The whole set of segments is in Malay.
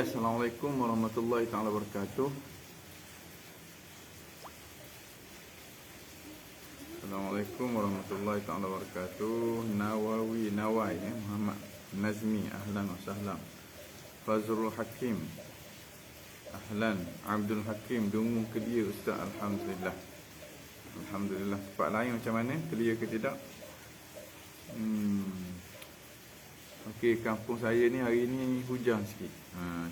Ya, Assalamualaikum warahmatullahi taala wabarakatuh. Assalamualaikum warahmatullahi taala wabarakatuh. Nawai Muhammad Nazmi, ahlan wa sahlan. Fazrul Hakim, ahlan. Abdul Hakim, dungu clear Ustaz, alhamdulillah. Alhamdulillah. Tempat lain macam mana? Clear ke tidak? Okey, kampung saya ni hari ni hujan sikit.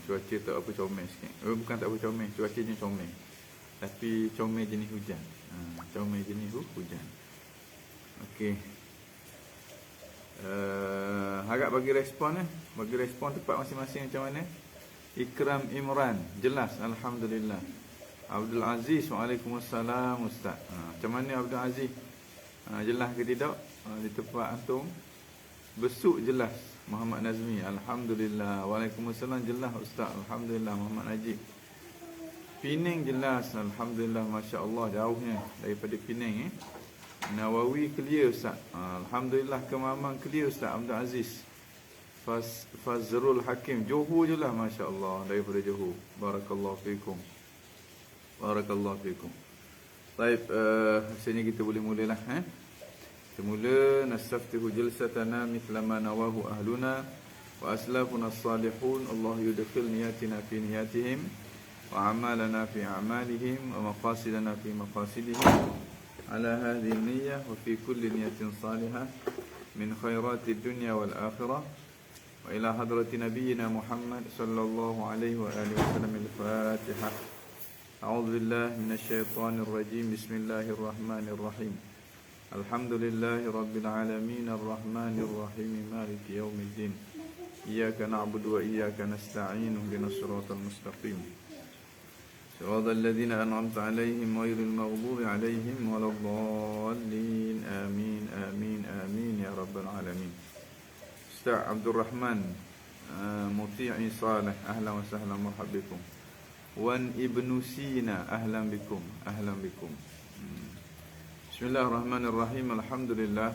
Cuaca tak apa comel sikit. Bukan tak apa comel, cuacanya comel. Tapi comel jenis hujan. Comel jenis hujan. Okey. Harap bagi respon Bagi respon tempat masing-masing macam mana? Ikram Imran, jelas, alhamdulillah. Abdul Aziz, waalaikumsalam Ustaz. Macam mana Abdul Aziz? Jelas ke tidak? Di tempat antum? Besuk jelas. Muhammad Nazmi, alhamdulillah. Waalaikumsalam, jelas Ustaz, alhamdulillah. Muhammad Najib. Pening jelas, alhamdulillah, masya-Allah, jauhnya daripada Pening. Nawawi clear Ustaz, alhamdulillah. Kemamang clear Ustaz Abdul Aziz. Fazrul Hakim, Johor jelas, masya-Allah, daripada Johor. Barakallahu fikum. Barakallahu fikum. Baik, rasanya kita boleh mulalah. Semula nastaftihu jalsatana mithla ma nawahu ahluna wa aslafuna as-salihun. Allah yudkhil niyatina fi niyatihim wa amalana fi a'malihim wa maqasidana fi maqasidihim ala hadhihi an-niyyah wa fi kulli niyatin salihah min khairati ad-dunya wal akhirah wa ila hadrati nabiyyina Muhammad sallallahu alaihi wa alihi wasallam. Al-Fatihah. A'udzu billahi minasy syaithanir rajim. Bismillahirrahmanirrahim. Alhamdulillahi rabbil alamin arrahmanir rahim maliki yaumiddin. Iyyaka na'budu wa iyyaka nasta'in ihdinas siratal mustaqim. Siratal ladzina an'amta 'alaihim ghairil maghdubi 'alaihim waladdallin. Amin amin amin ya rabbal alamin. Ustaz Abdul Rahman Muti'i Saleh, ahlan wa sahlan, marhab bikum. Wan Ibnu Sina, ahlan bikum, ahlan bikum. Bismillahirrahmanirrahim. Alhamdulillah.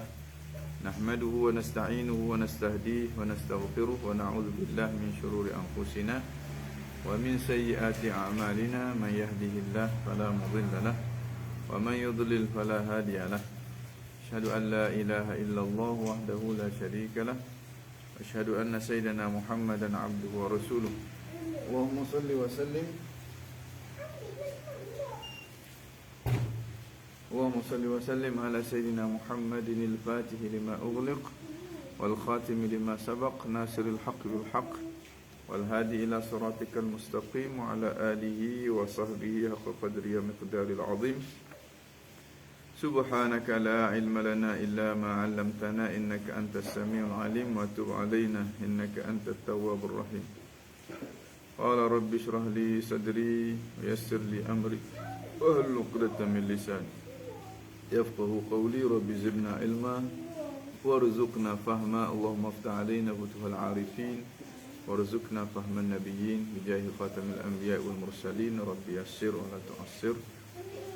Nahmaduhu wa nasta'inuhu wa nastahdihi wa nastaghfiruh wa na'udzu billahi min shururi anfusina wa min sayyiati a'malina. Man yahdihillahu fala mudilla lahu wa man yudlil fala hadiya lahu. Asyhadu an la ilaha illallah wahdahu la syarika lahu wa asyhadu anna sayyidana Muhammadan 'abduhu wa rasuluh. Allahumma shalli wa sallim اللهم صل وسلم على سيدنا محمد الفاتح لما أغلق والخاتم لما سبق ناصر الحق بالحق والهادي إلى صراطك المستقيم وعلى آله وصحبه حق قدره ومقداره العظيم. سبحانك لا علم لنا إلا ما علمتنا إنك أنت السميع العليم وتب علينا إنك أنت التواب الرحيم. قال رب اشرح لي صدري ويسر لي أمري واحلل عقدة من لساني يفقه قولي. رب زدنا علما وارزقنا فهما. اللهم افتح علينا فتوح العارفين وارزقنا فهم النبيين بجاه خاتم الأنبياء والمرسلين. رب يسر ولا تعسر،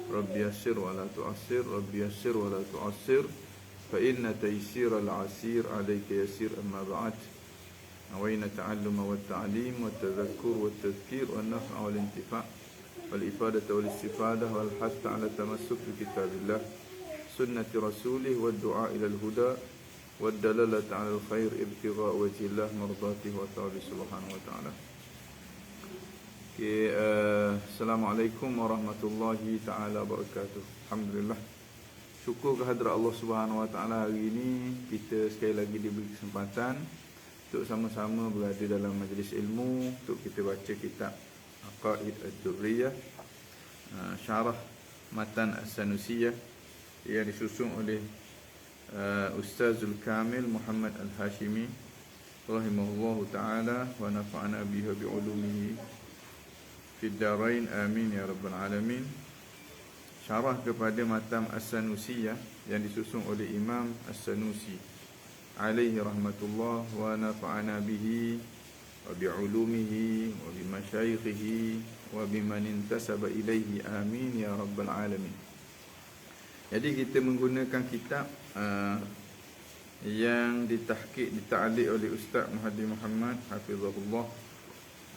رب يسر ولا تعسر، رب يسر ولا تعسر، فإن تيسير العسير عليك يسير. أما بعد، نوينا التعلم والتعليم والتذكر والتذكير والنفع والانتفاع والإفادة والاستفادة والحث على التمسك بكتاب الله سنة رسوله والدعاء إلى الهدى والدلالة على الخير ابتغاء وجه الله مرضاته وتعالى سبحانه وتعالى. Assalamualaikum warahmatullahi ta'ala wabarakatuh. Alhamdulillah. Syukur kehadrat Allah Subhanahu wa ta'ala, hari ini kita sekali lagi diberi kesempatan untuk sama-sama berada dalam majlis ilmu untuk kita baca kitab Aqaid Ad-Durriyah, syarah matan As-Sanusiyah yang disusun oleh Ustazul Kamil Muhammad Al-Hashimi rahimahullahu ta'ala wa nafa'ana biha bi'ulumihi fid darain, amin ya rabbal alamin. Syarah kepada matan As-Sanusiyah yang disusun oleh Imam As-Sanusi alaihi rahmatullah wa nafa'ana bihi wa bi'ulumihi wa bimasyayikhihi wa biman intasaba ilaihi, amin ya rabbal alamin. Jadi kita menggunakan kitab yang ditahqiq, dita'liq oleh Ustaz Muhammad Hafizahullah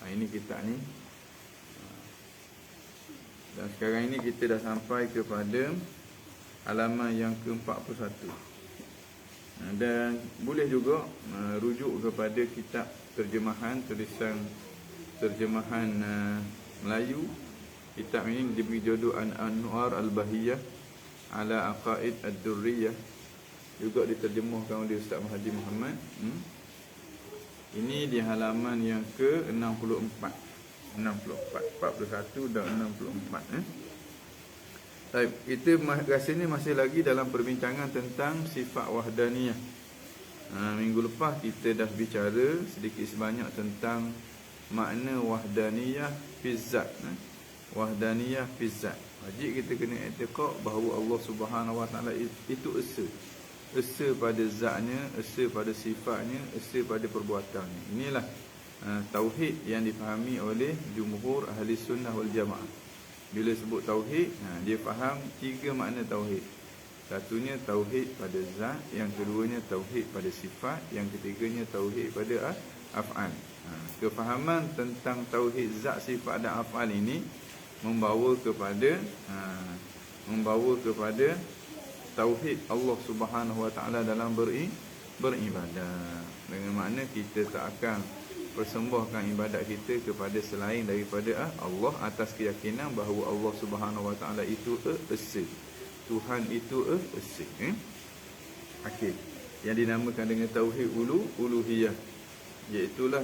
Ini kitab ni. Dan sekarang ini kita dah sampai kepada halaman yang ke-41. Dan boleh juga rujuk kepada kitab terjemahan, tulisan terjemahan Melayu. Kitab ini diberi judul An-Anwar Al-Bahiyah ala Aqaid Ad-Durriyah, juga diterjemahkan oleh Ustaz Mahathir Mohamad. Ini di halaman yang ke-64, 41 dan 64. Baik, kita rasanya masih lagi dalam perbincangan tentang sifat wahdaniyah. Minggu lepas kita dah bicara sedikit sebanyak tentang makna wahdaniyah fi zat. Wahdaniyah fi zat. Wajib kita kena i'tiqad bahawa Allah Subhanahu Wa Taala itu esa. Esa pada zatnya, esa pada sifatnya, esa pada perbuatannya. Inilah tauhid yang difahami oleh jumhur ahli sunnah wal jamaah. Bila sebut tauhid, dia faham tiga makna tauhid. Satunya tauhid pada zat, yang keduanya tauhid pada sifat, yang ketiganya tauhid pada af'al. Kefahaman tentang tauhid zat, sifat dan af'al ini membawa kepada tauhid Allah Subhanahu Wa Taala dalam beribadah. Dengan makna kita tak akan persembahkan ibadat kita kepada selain daripada Allah, atas keyakinan bahawa Allah Subhanahu Wa Taala itu esa. Tuhan itu esa. Okey. Yang dinamakan dengan tauhid uluhiyah, iaitulah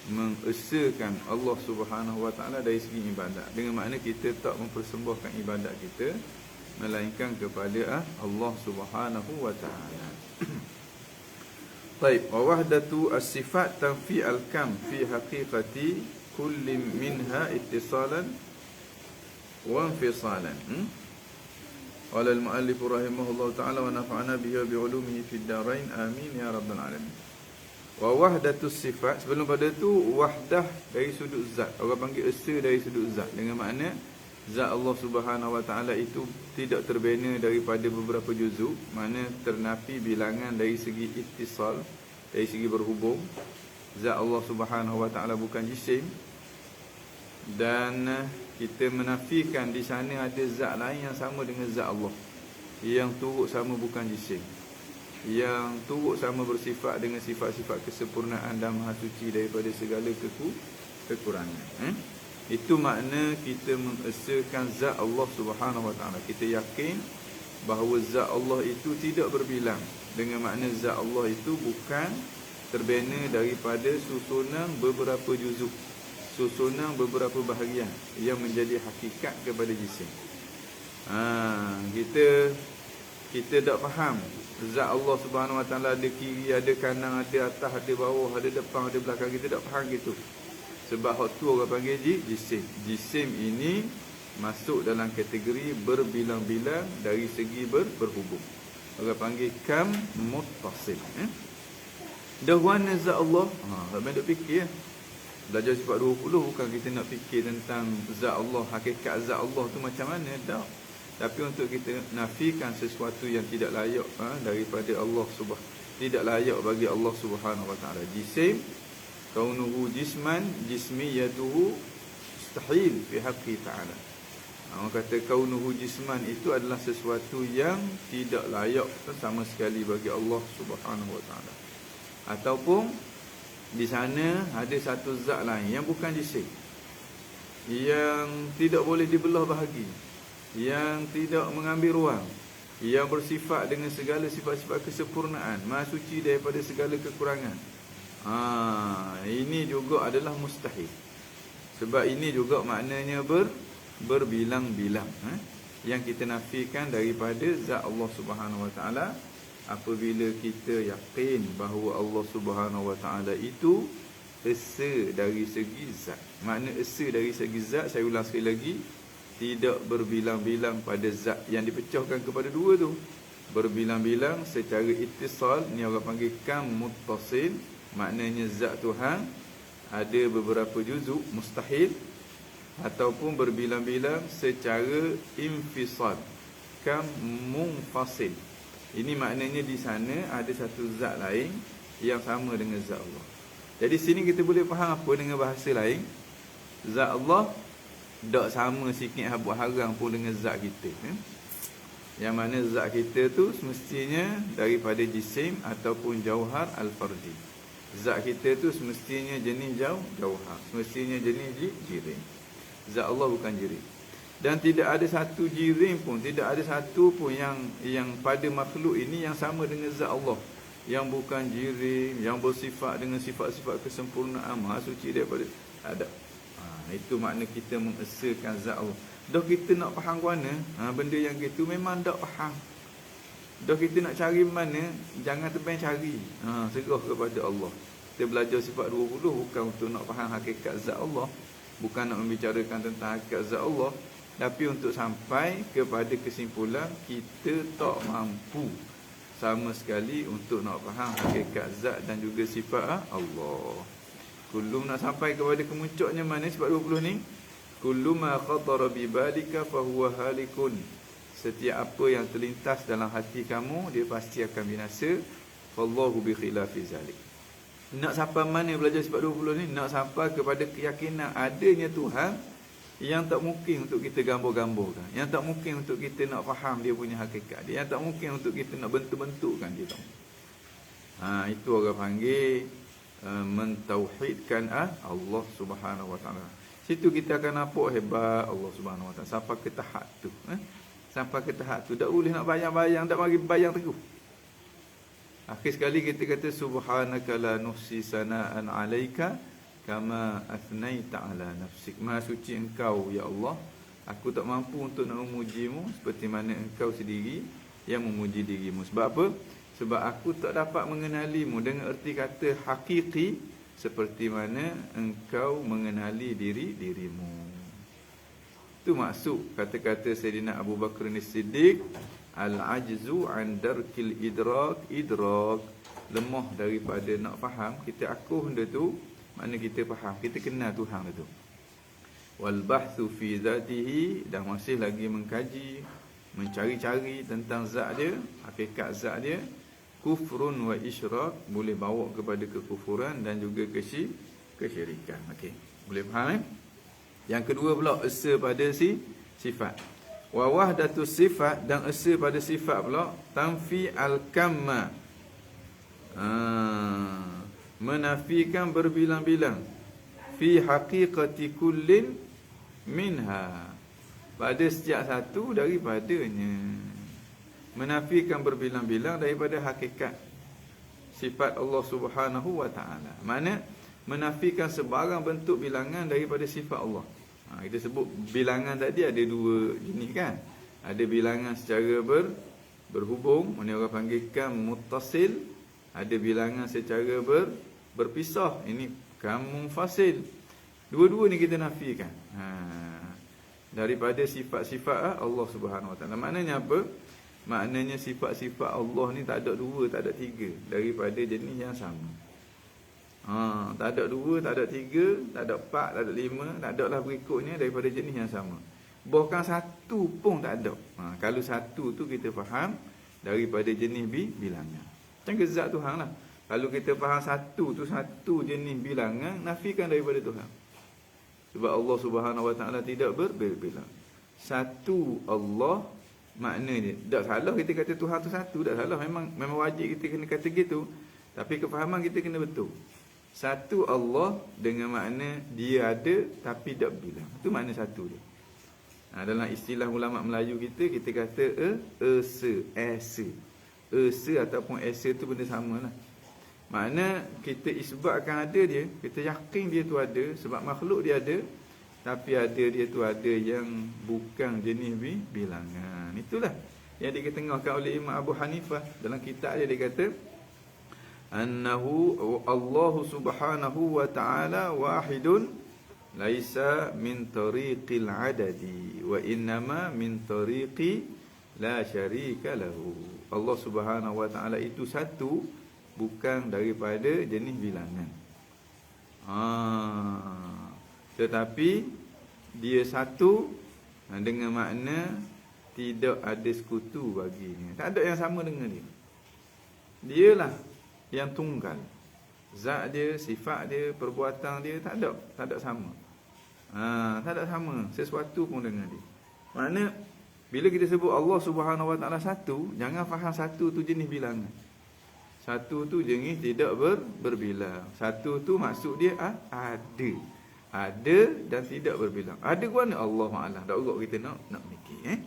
mengesakan Allah Subhanahu Wa Taala dari segi ibadat. Dengan makna kita tak mempersembahkan ibadat kita melainkan kepada Allah Subhanahu Wa Taala. Baik, wa wahdatu as-sifat tanfi al-kam fi haqiqati kulli minha ittisalan wa infisalan. Qala al-muallif rahimahullahu ta'ala wa nafa'ana bihi wa bi 'ulumihi fid darain amin ya rabbal alamin. Wa wahdatu sifat, sebelum pada tu wahdah dari sudut zat. Orang panggil esa dari sudut zat, dengan makna zat Allah Subhanahu Wa Taala itu tidak terbina daripada beberapa juzuk, mana ternafi bilangan dari segi ittisal, dari segi berhubung. Zat Allah Subhanahu Wa Taala bukan jisim, dan kita menafikan di sana ada zat lain yang sama dengan zat Allah, yang turut sama bukan jisim, yang turut sama bersifat dengan sifat-sifat kesempurnaan dan maha suci daripada segala kekurangan. Itu makna kita mengesakan zat Allah Subhanahu Wa Taala. Kita yakin bahawa zat Allah itu tidak berbilang, dengan makna zat Allah itu bukan terbina daripada susunan beberapa juzuk, susunan beberapa bahagian yang menjadi hakikat kepada jisim. Kita tak faham zat Allah Subhanahu Wa Taala ada kiri, ada kanan, ada atas, ada bawah, ada depan, ada belakang. Kita tak faham gitu. Sebab hak tu orang panggil jisim. Jisim ini masuk dalam kategori berbilang-bilang dari segi berhubung. Orang panggil kam muttasil. Dahwana zat Allah. Tak payah duk fikir. Belajar sifat 20 bukan kita nak fikir tentang zat Allah, hakikat zat Allah tu macam mana, tak. Tapi untuk kita nafikan sesuatu yang tidak layak daripada Allah tidak layak bagi Allah Subhanahu Wa Taala. Jisim, kaunuhu jisman, jismiyatuhu mustahil fi haqqi ta'ala. Orang kata kaunuhu jisman itu adalah sesuatu yang tidak layak sama sekali bagi Allah Subhanahu Wa Taala. Ataupun di sana ada satu zat lain yang bukan jisim, yang tidak boleh dibelah bahagi, yang tidak mengambil ruang, yang bersifat dengan segala sifat-sifat kesempurnaan, maha suci daripada segala kekurangan. Ini juga adalah mustahil. Sebab ini juga maknanya berbilang-bilang, yang kita nafikan daripada zat Allah Subhanahu Wa Taala. Apabila kita yakin bahawa Allah Subhanahu Wa Taala itu esa dari segi zat. Makna esa dari segi zat, saya ulang sekali lagi, tidak berbilang-bilang pada zat yang dipecahkan kepada dua tu. Berbilang-bilang secara ittisal, ni orang panggil kam muttasil. Maknanya zat Tuhan ada beberapa juzuk, mustahil. Ataupun berbilang-bilang secara infisal, kam munfasil. Ini maknanya di sana ada satu zat lain yang sama dengan zat Allah. Jadi sini kita boleh faham apa dengan bahasa lain. Zat Allah tak sama sikit buat haram pun dengan zat kita. Yang mana zat kita tu semestinya daripada jisim ataupun jauhar al-fardi. Zat kita tu semestinya jenis jauhar. Semestinya jenis jirim. Zat Allah bukan jirim. Dan tidak ada satu jirim pun, tidak ada satu pun yang pada makhluk ini yang sama dengan zat Allah. Yang bukan jirim, yang bersifat dengan sifat-sifat kesempurnaan, maha suci daripada ada. Itu makna kita mengesakan zat Allah. Dah kita nak faham ke mana, benda yang gitu memang tak faham. Dah kita nak cari mana, jangan terbang cari. Serah kepada Allah. Kita belajar sifat 20 bukan untuk nak faham hakikat zat Allah, bukan nak membicarakan tentang hakikat zat Allah, tapi untuk sampai kepada kesimpulan kita tak mampu sama sekali untuk nak faham hakikat zat dan juga sifat Allah. Kullu nak sampai kepada kemuncaknya mana sifat 20 ni? Kullu ma khatara bi balika fa huwa halikun. Setiap apa yang terlintas dalam hati kamu, dia pasti akan binasa. Wallahu bi khilafi zalik. Nak sampai mana belajar sifat 20 ni? Nak sampai kepada keyakinan adanya Tuhan yang tak mungkin untuk kita gambar-gambarkan, yang tak mungkin untuk kita nak faham dia punya hakikat dia, yang tak mungkin untuk kita nak bentuk-bentukkan dia. Itu orang panggil mentauhidkan Allah Subhanahu Wa Taala. Situ kita akan nampak hebat Allah Subhanahu Wa Taala sampai ke tahap tu. Sampai ke tahap tu tak boleh nak bayang-bayang, tak mari bayang teguh. Akhir sekali kita kata subhanaka la nuhsi sana'an 'alaika kama athnaita 'ala nafsik. Maha suci engkau ya Allah, aku tak mampu untuk nak memujimu seperti mana engkau sendiri yang memuji dirimu. Sebab apa? Sebab aku tak dapat mengenalimu dengan erti kata hakiki seperti mana engkau mengenali dirimu. Itu maksud kata-kata Sayyidina Abu Bakar As-Siddiq, al-ajzu an darkil idrak, lemah daripada nak faham. Kita akuh benda tu, makna kita faham, kita kenal Tuhan tu. Wal bahthu fi zatihi, dan masih lagi mengkaji, mencari-cari tentang zat dia, hakikat zat dia. Kufrun wa isyrak, boleh bawa kepada kekufuran dan juga kesyirikan. Okey, boleh faham? Yang kedua pula esa pada sifat. Wa wahdatus sifat, dan esa pada sifat pula tanfi al-kamma. Menafikan berbilang-bilang fi haqiqati kullin minha, pada setiap satu daripadanya. Menafikan berbilang-bilang daripada hakikat sifat Allah Subhanahu Wa Taala. Mana menafikan sebarang bentuk bilangan daripada sifat Allah. Kita sebut bilangan tadi ada dua jenis kan. Ada bilangan secara berhubung, mana orang panggilkan muttasil. Ada bilangan secara berpisah, ini kamu fasil. Dua-dua ni kita nafikan daripada sifat-sifat Allah Subhanahu Wa Taala. Maknanya apa? Maknanya sifat-sifat Allah ni tak ada dua, tak ada tiga, daripada jenis yang sama. Tak ada dua, tak ada tiga, tak ada empat, tak ada lima, tak ada lah berikutnya, daripada jenis yang sama. Bahkan satu pun tak ada. Kalau satu tu kita faham daripada jenis bilangan. Macam zat Tuhan lah. Kalau kita faham satu tu satu jenis bilangan, nafikan daripada Tuhan. Sebab Allah Subhanahu Wa Taala tidak berbilang. Satu Allah, maknanya tak salah kita kata Tuhan tu satu, tak salah, memang wajib kita kena kata gitu. Tapi kefahaman kita kena betul. Satu Allah dengan makna dia ada tapi tak bilang. Itu makna satu dia. Dalam istilah ulama Melayu kita kata esa ataupun esa tu benda samalah. Makna kita isbatkan ada dia, kita yakin dia tu ada sebab makhluk dia ada, tapi ada dia tu ada yang bukan jenis bilangan. Itulah yang diketengahkan oleh Imam Abu Hanifah dalam kitab dia kata annahu Allah Subhanahu Wa Taala wahidun laisa min tariqil adadi wa innama min tariqi la syarika lahu. Allah Subhanahu Wa Taala itu satu, bukan daripada jenis bilangan. Tetapi dia satu dengan makna tidak ada sekutu baginya. Tak ada yang sama dengan dia. Dialah yang tunggal. Zat dia, sifat dia, perbuatan dia tak ada sama. Tak ada sama sesuatu pun dengan dia. Makna bila kita sebut Allah Subhanahu Wa Taala satu, jangan faham satu tu jenis bilangan. Satu tu jenis tidak berbilang. Satu tu maksud dia ada. Ada dan tidak berbilang. Ada guna Allah Ta'ala. Tak urut kita nak fikir.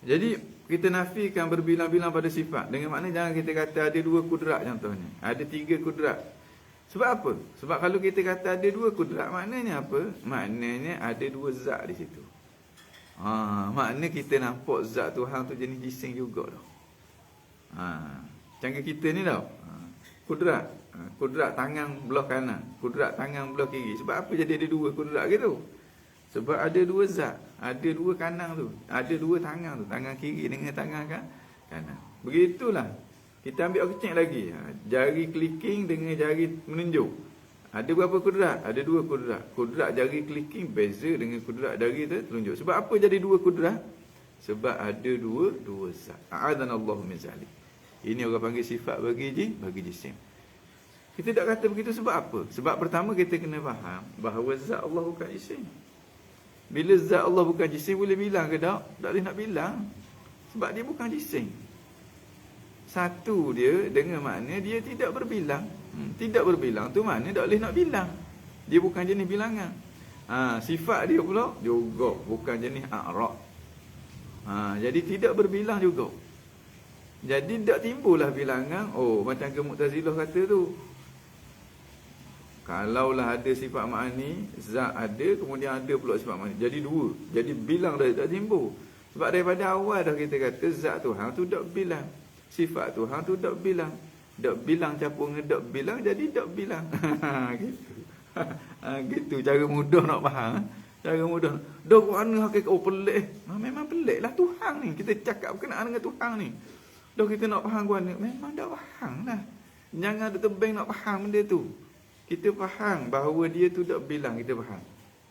Jadi kita nafikan berbilang-bilang pada sifat. Dengan makna jangan kita kata ada 2 kudrat contohnya. Ada 3 kudrat. Sebab apa? Sebab kalau kita kata ada 2 kudrat, maknanya apa? Maknanya ada 2 zat di situ. Makna kita nampak zat Tuhan tu jenis jisim juga dah. Macam kita ni tau. Kudrat. Kudrat tangan belah kanan, kudrat tangan belah kiri. Sebab apa jadi ada 2 kudrat gitu? Sebab ada 2 zat, ada 2 kanan tu, ada 2 tangan tu, tangan kiri dengan tangan kanan. Begitulah. Kita ambil kecil lagi. Jari clicking dengan jari menunjuk. Ada berapa kudrat? Ada 2 kudrat. Kudrat jari clicking beza dengan kudrat jari telunjuk. Sebab apa jadi 2 kudrat? Sebab ada 2 zat. A'adzanallahu min zalik. Ini orang panggil sifat bagi jisim. Kita tak kata begitu sebab apa? Sebab pertama kita kena faham bahawa zat Allah bukan jisim. Bila zat Allah bukan jisim, boleh bilang ke tak? Tak boleh nak bilang. Sebab dia bukan jisim. Satu dia dengan makna dia tidak berbilang. Tidak berbilang tu makna tak boleh nak bilang. Dia bukan jenis bilangan. Sifat dia pula juga bukan jenis a'rab. Jadi tidak berbilang juga. Jadi tak timbullah bilangan. Macam ke Mu'tazilah kata tu. Kalaulah ada sifat ma'ani, zat ada, kemudian ada pula sifat ma'ani. Jadi 2. Jadi bilang dah tak timbul. Sebab daripada awal dah kita kata zat Tuhan tu tak bilang. Sifat Tuhan tu tak bilang. Tak bilang campur dengan tak bilang, jadi tak bilang. Gitu. Gitu cara mudah nak faham. Cara mudah. Dah mana hakikat pelik. Memang pelik lah Tuhan ni. Kita cakap berkenaan dengan Tuhan ni. Dah kita nak faham guna. Memang dah faham lah. Jangan ada tebing nak faham benda tu. Kita faham bahawa dia tu tak bilang, kita faham.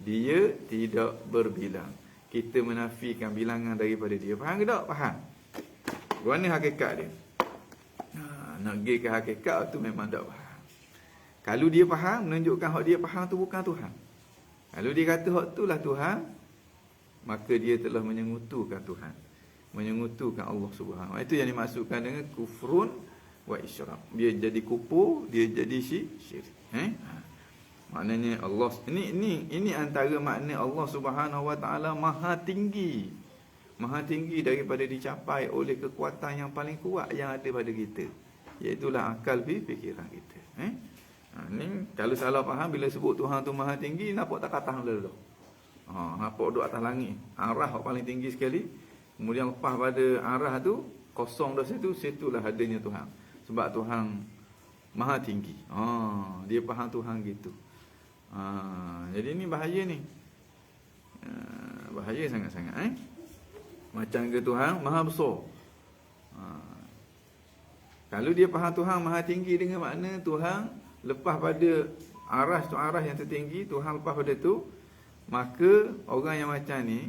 Dia tidak berbilang. Kita menafikan bilangan daripada dia. Faham ke tak? Faham. Mana hakikat dia? Nak pergi ke hakikat tu memang tak faham. Kalau dia faham, menunjukkan hak dia faham tu bukan Tuhan. Kalau dia kata hak tu lah Tuhan, maka dia telah menyengutukan Tuhan. Menyengutukan Allah Subhanahu. Itu yang dimaksudkan dengan kufrun wa isyrak. Dia jadi kufur, dia jadi syirik. Maknanya Allah ini antara makna Allah Subhanahu Wa Taala maha tinggi. Maha tinggi daripada dicapai oleh kekuatan yang paling kuat yang ada pada kita. Iaitulah akal fikiran kita. Ni kalau salah faham bila sebut Tuhan tu maha tinggi, nampak tak atas dulu. Nampak duduk atas langit. Arah yang paling tinggi sekali. Kemudian lepas pada arah tu kosong dah situ, situlah adanya Tuhan. Sebab Tuhan maha tinggi. Dia faham Tuhan gitu. Jadi ni bahaya ni. Bahaya sangat-sangat. Macam ke Tuhan maha besar. Kalau dia faham Tuhan maha tinggi dengan makna Tuhan lepas pada arah tu, arah yang tertinggi, Tuhan lepas pada tu, maka orang yang macam ni,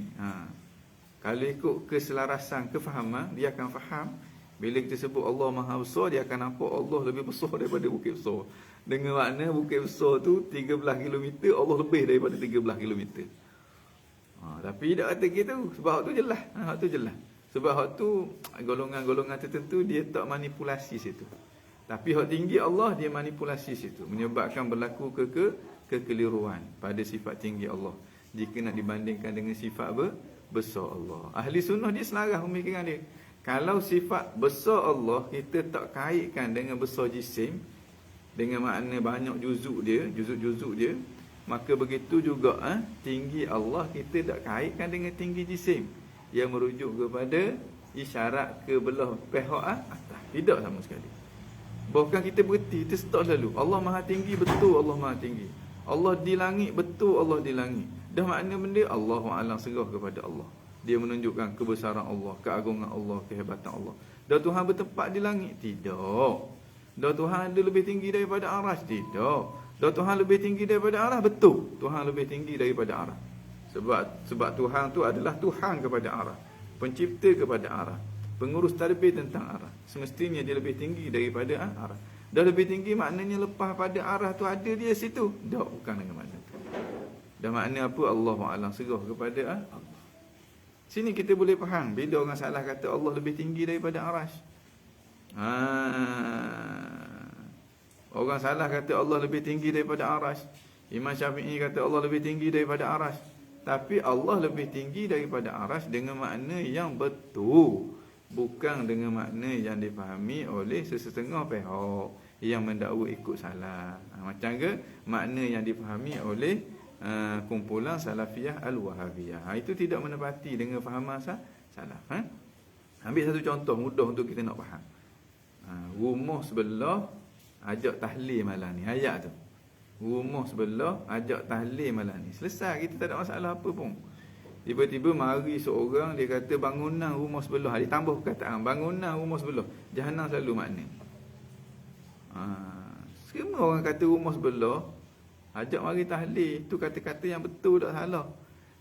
kalau ikut keselarasan kefahaman, dia akan faham. Bila kita sebut Allah maha besar, dia akan nampak Allah lebih besar daripada bukit besar. Dengan makna bukit besar tu 13 km, Allah lebih daripada 13 km. Tapi tak kata gitu. Sebab hak tu jelas. Hak tu jelas. Sebab hak tu golongan-golongan tertentu dia tak manipulasi situ. Tapi hak tinggi Allah dia manipulasi situ, menyebabkan berlaku kekeliruan pada sifat tinggi Allah jika nak dibandingkan dengan sifat besar Allah. Ahli sunnah dia selarah pemikiran dia. Kalau sifat besar Allah kita tak kaitkan dengan besar jisim, dengan makna banyak juzuk dia, juzuk-juzuk dia, maka begitu juga tinggi Allah kita tak kaitkan dengan tinggi jisim yang merujuk kepada isyarat ke belah pihak atas. Tidak sama sekali. Bahkan kita berhenti, kita stop lalu. Allah maha tinggi, betul Allah maha tinggi. Allah di langit, betul Allah di langit. Dah makna benda Allahu a'lam, serah kepada Allah. Dia menunjukkan kebesaran Allah, keagungan Allah, kehebatan Allah. Dah Tuhan bertempat di langit? Tidak. Dah Tuhan ada lebih tinggi daripada arasy? Tidak. Dah Tuhan lebih tinggi daripada arasy? Betul. Tuhan lebih tinggi daripada arasy. Sebab Tuhan tu adalah Tuhan kepada arasy, pencipta kepada arasy, pengurus tadbir tentang arasy. Semestinya dia lebih tinggi daripada arasy. Dah lebih tinggi maknanya lepas pada arah tu ada dia situ. Tak, bukan dengan makna tu. Dah makna apa? Allahu a'lam, serah kepada Allah. Sini kita boleh faham bila orang salah kata Allah lebih tinggi daripada arasy. Orang salah kata Allah lebih tinggi daripada arasy. Imam Syafi'i kata Allah lebih tinggi daripada arasy. Tapi Allah lebih tinggi daripada arasy dengan makna yang betul, bukan dengan makna yang difahami oleh sesetengah pihak yang mendakwa ikut salah. Macam ke makna yang difahami oleh kumpulan Salafiyah Al-Wahabiyah. Itu tidak menepati dengan fahaman salah. Ambil satu contoh mudah untuk kita nak faham. Rumah sebelah ajak tahlil malam ni, ayat tu. Rumah sebelah ajak tahlil malam ni. Selesai, kita tak ada masalah apa pun. Tiba-tiba mari seorang, dia kata bangunan rumah sebelah. Dia tambah perkataan bangunan rumah sebelah. Jahanam selalu makna. Semua orang kata rumah sebelah ajak mari tahlil. Itu kata-kata yang betul, tak salah.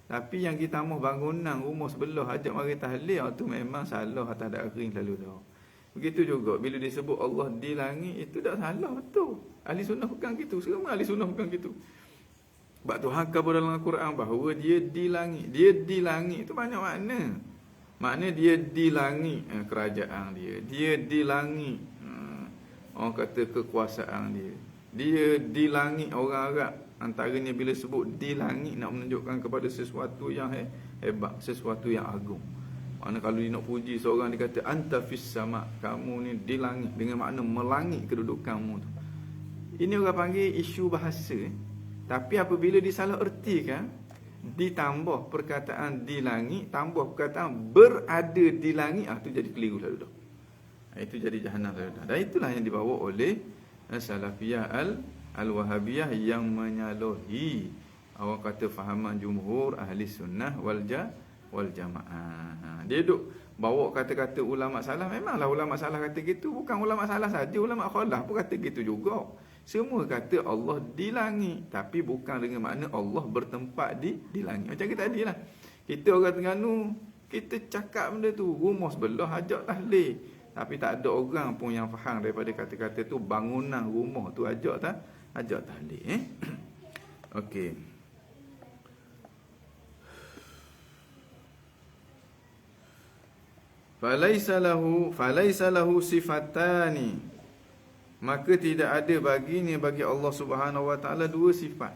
Tapi yang kita mahu bangunan rumah sebelah ajak mari tahlil, itu memang salah atas daring selalu dah. Begitu juga bila disebut Allah di langit, itu tak salah, betul. Ahli sunnah bukan gitu. Semua ahli sunnah bukan gitu. Sebab Tuhan kata dalam Al-Quran bahawa dia di langit. Dia di langit itu banyak makna. Makna dia di langit kerajaan dia. Dia di langit orang kata kekuasaan dia. Dia di langit orang Arab. Antaranya bila sebut di langit nak menunjukkan kepada sesuatu yang hebat, sesuatu yang agung. Mana kalau dia nak puji seorang, dia kata anta fis sama, kamu ni di langit, dengan makna melangit kedudukanmu tu. Ini orang panggil isu bahasa. Tapi apabila disalah ertikan, ditambah perkataan di langit, tambah perkataan berada di langit, tu jadi keliru lalu dah. Itu jadi jahanam lalu dah. Dan itulah yang dibawa oleh Salafiyah Al-Wahabiyah yang menyalahi orang kata fahaman jumhur ahli sunnah wal jamaah. Dia duk bawa kata-kata ulama salah. Memanglah ulama salah kata gitu. Bukan ulama salah saja, ulama khalaf pun kata gitu juga. Semua kata Allah di langit, tapi bukan dengan makna Allah bertempat di langit. Macam kita tadi lah, kita orang Terengganu, kita cakap benda tu, rumah sebelah ajak tahlil, tapi tak ada orang pun yang faham daripada kata-kata tu bangunan rumah tu ajak tahlil. Okey. Falaisa lahu sifatani, maka tidak ada baginya bagi Allah Subhanahu wa taala dua sifat.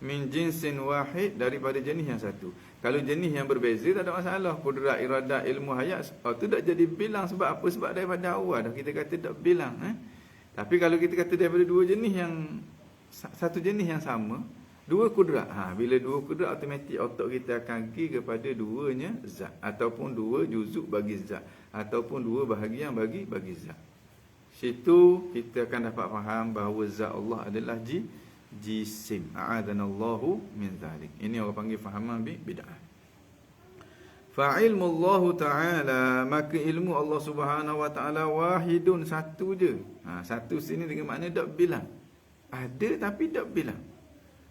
Min jinsin wahid, daripada jenis yang satu. Kalau jenis yang berbeza tak ada masalah. Qudrat, iradah, ilmu, hayat, tu tak jadi bilang. Sebab apa? Sebab daripada awal dah kita kata tak bilang. Tapi kalau kita kata daripada dua jenis yang satu jenis yang sama, dua kudrat. Bila dua kudrat, automatik otak kita akan pergi kepada duanya zat, ataupun dua juzuk bagi zat, ataupun dua bahagian bagi zat. Situ kita akan dapat faham bahawa zat Allah adalah jisim. A'adanallahu min zalik. Ini orang panggil fahaman bid'ah. Fa'ilmu Allah Ta'ala, maka ilmu Allah Subhanahu wa Ta'ala wahidun, satu je. Satu sini dengan makna tak bilang. Ada tapi tak bilang.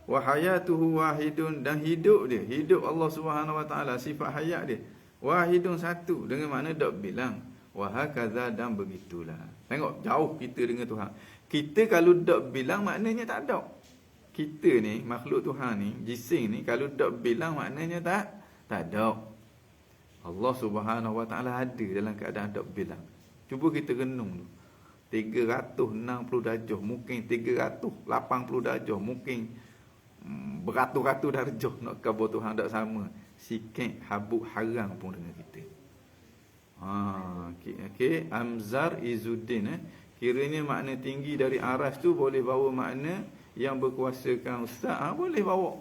Wa hayatuhu wahidun, dan hidup dia, hidup Allah Subhanahu wa taala, sifat hayat dia wahidun, satu dengan makna tak bilang. Wa hakaza, dan begitulah. Tengok jauh kita dengan Tuhan. Kita kalau tak bilang maknanya tak ada. Kita ni makhluk Tuhan ni, jisim ni, kalau tak bilang maknanya tak ada. Allah Subhanahu wa taala ada dalam keadaan tak bilang. Cuba kita renung dulu. 360 darjah, mungkin 380 darjah, mungkin beratus-ratus darjah nak khabar Tuhan tak sama. Sikit habuk haram pun dengan kita. Okey, Amzar Izzuddin, kiranya makna tinggi dari aras tu boleh bawa makna yang berkuasakan ustaz, boleh bawa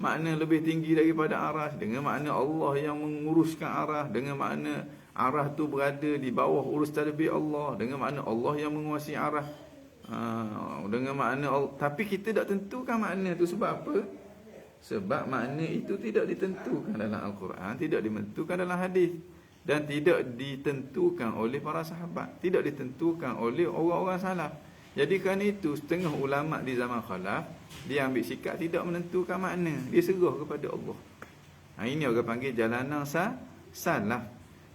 makna lebih tinggi daripada aras, dengan makna Allah yang menguruskan aras, dengan makna aras tu berada di bawah urus tadbir Allah, dengan makna Allah yang menguasai aras. Dengan makna Allah. Tapi kita tak tentukan makna tu. Sebab apa? Sebab makna itu tidak ditentukan dalam Al-Quran, tidak ditentukan dalam hadis, dan tidak ditentukan oleh para sahabat, tidak ditentukan oleh orang-orang salaf. Jadi kerana itu setengah ulama di zaman khalaf, dia ambil sikap tidak menentukan makna, dia serah kepada Allah. Ini orang panggil jalanan salaf.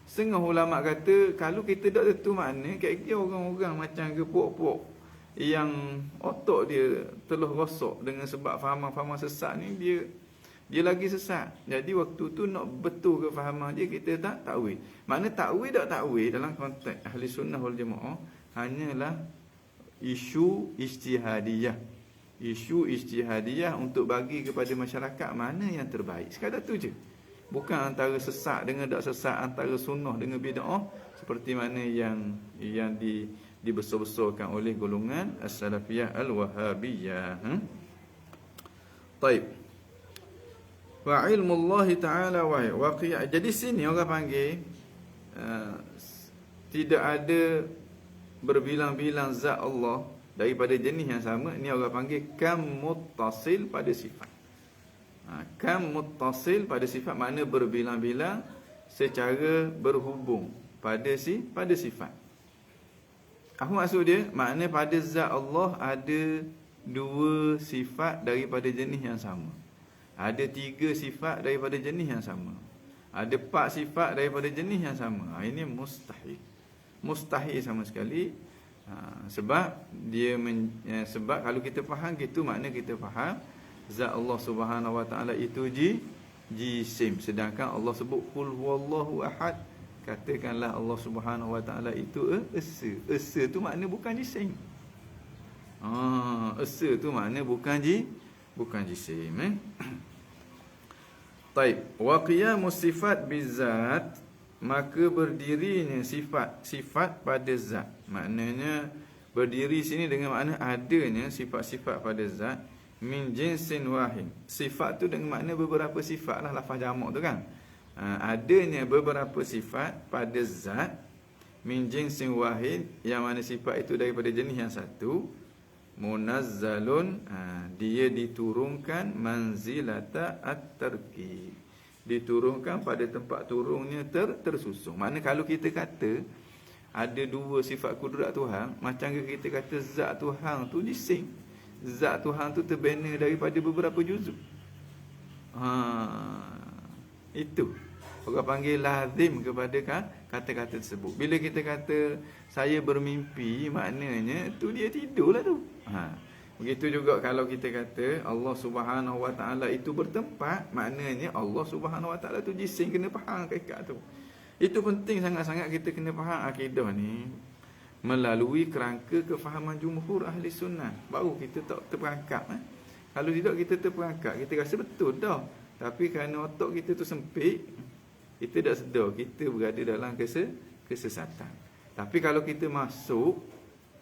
Setengah ulama kata kalau kita tak tentu makna, kira-kira orang-orang macam ke puak-puak yang otak dia telah rosak dengan sebab fahaman-fahaman sesat ni, dia lagi sesat. Jadi waktu tu nak betul ke fahaman dia, kita tak takwil. Makna takwil tak takwil dalam konteks ahli sunnah wal jamaah hanyalah isu ijtihadiyah. Isu ijtihadiyah untuk bagi kepada masyarakat mana yang terbaik. Sekadar tu je. Bukan antara sesat dengan tak sesat, antara sunnah dengan bid'ah seperti mana yang dibesar-besarkan oleh golongan as-salafiyah al-wahabiyah. Taib. Wa ilmullahi ta'ala wa qiyam. Jadi sini orang panggil tidak ada berbilang-bilang zat Allah daripada jenis yang sama. Ini orang panggil kam muttasil pada sifat. Kam muttasil pada sifat, makna berbilang-bilang secara berhubung pada sifat. Apa maksud dia? Makna pada zat Allah ada 2 sifat daripada jenis yang sama. Ada 3 sifat daripada jenis yang sama. Ada 4 sifat daripada jenis yang sama. Ini mustahil. Mustahil sama sekali. Sebab sebab kalau kita faham gitu, makna kita faham zat Allah Subhanahu Wa Taala itu jisim. Sedangkan Allah sebut qul huwallahu ahad. Katakanlah Allah Subhanahu Wa Taala itu esa. Esa tu makna bukan jisim. Esa tu makna bukan jisim. Taib. Wa qiyamus sifat bizat, maka berdirinya sifat pada zat. Maknanya berdiri sini dengan makna adanya sifat-sifat pada zat min jinsin wahid. Sifat tu dengan makna beberapa sifat lah, lafaz jamak tu kan. Adanya beberapa sifat pada zat min jinsin wahid, yang mana sifat itu daripada jenis yang satu. Munazzalun, dia diturunkan manzilata at-tarki, diturunkan pada tempat turunnya tersusun. Makna kalau kita kata ada 2 sifat kudrat Tuhan, macam kita kata zat Tuhan tu jisim. Zat Tuhan tu terbina daripada beberapa juzuk. Itu orang panggil lazim kepada kata-kata tersebut. Bila kita kata saya bermimpi, maknanya tu dia tidurlah tu. Begitu juga kalau kita kata Allah Subhanahu Wa Taala itu bertempat, maknanya Allah Subhanahu Wa Taala tu jisim. Kena faham hakikat tu. Itu penting sangat-sangat kita kena faham akidah ni melalui kerangka kefahaman jumhur ahli sunnah. Baru kita tak terperangkap. Kalau tidak kita terperangkap, kita rasa betul dah. Tapi kerana otak kita tu sempit, kita tak sedar kita berada dalam kesesatan. Tapi kalau kita masuk,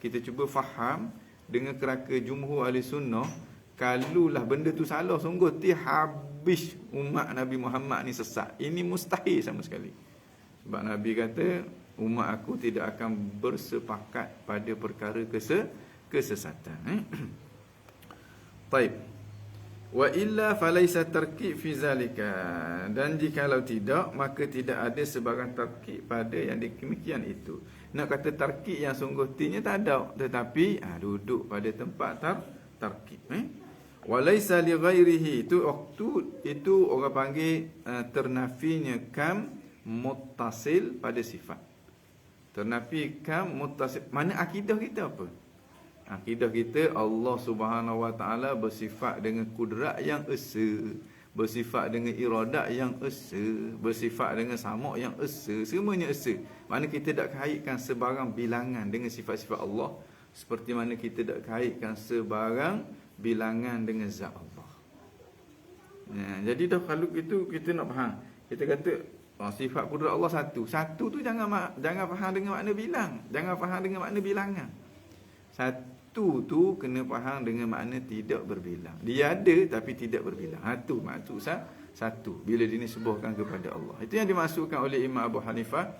kita cuba faham dengan kerangka jumhur ahli sunnah, kalulah benda tu salah, sungguh habis umat Nabi Muhammad ni sesat. Ini mustahil sama sekali. Sebab Nabi kata, umat aku tidak akan bersepakat pada perkara kesesatan. Baik. Wa illa falaisa tarkib fi zalika. Dan jikalau tidak, maka tidak ada sebarang tarkib pada yang demikian itu. Nak kata tarkib yang sungguh tinya tak ada, tetapi duduk pada tempat tarkib. Walaisa li ghairihi, itu waktu itu orang panggil ternafinya kam muttasil pada sifat. Ternafi kam muttasil. Mana akidah kita apa? Akidah kita Allah Subhanahu Wa Taala bersifat dengan kudrat yang esa, bersifat dengan iradat yang esa, bersifat dengan sama yang esa, semuanya esa. Mana kita tak kaitkan sebarang bilangan dengan sifat-sifat Allah, seperti mana kita tak kaitkan sebarang bilangan dengan zat Allah. Jadi dah kalau itu kita nak faham. Kita kata sifat kudrat Allah satu. Satu tu jangan faham dengan makna bilang, jangan faham dengan makna bilangan. Satu tu kena faham dengan makna tidak berbilang. Dia ada tapi tidak berbilang. Itu maksud satu bila dinisbahkan kepada Allah. Itu yang dimaksudkan oleh Imam Abu Hanifah,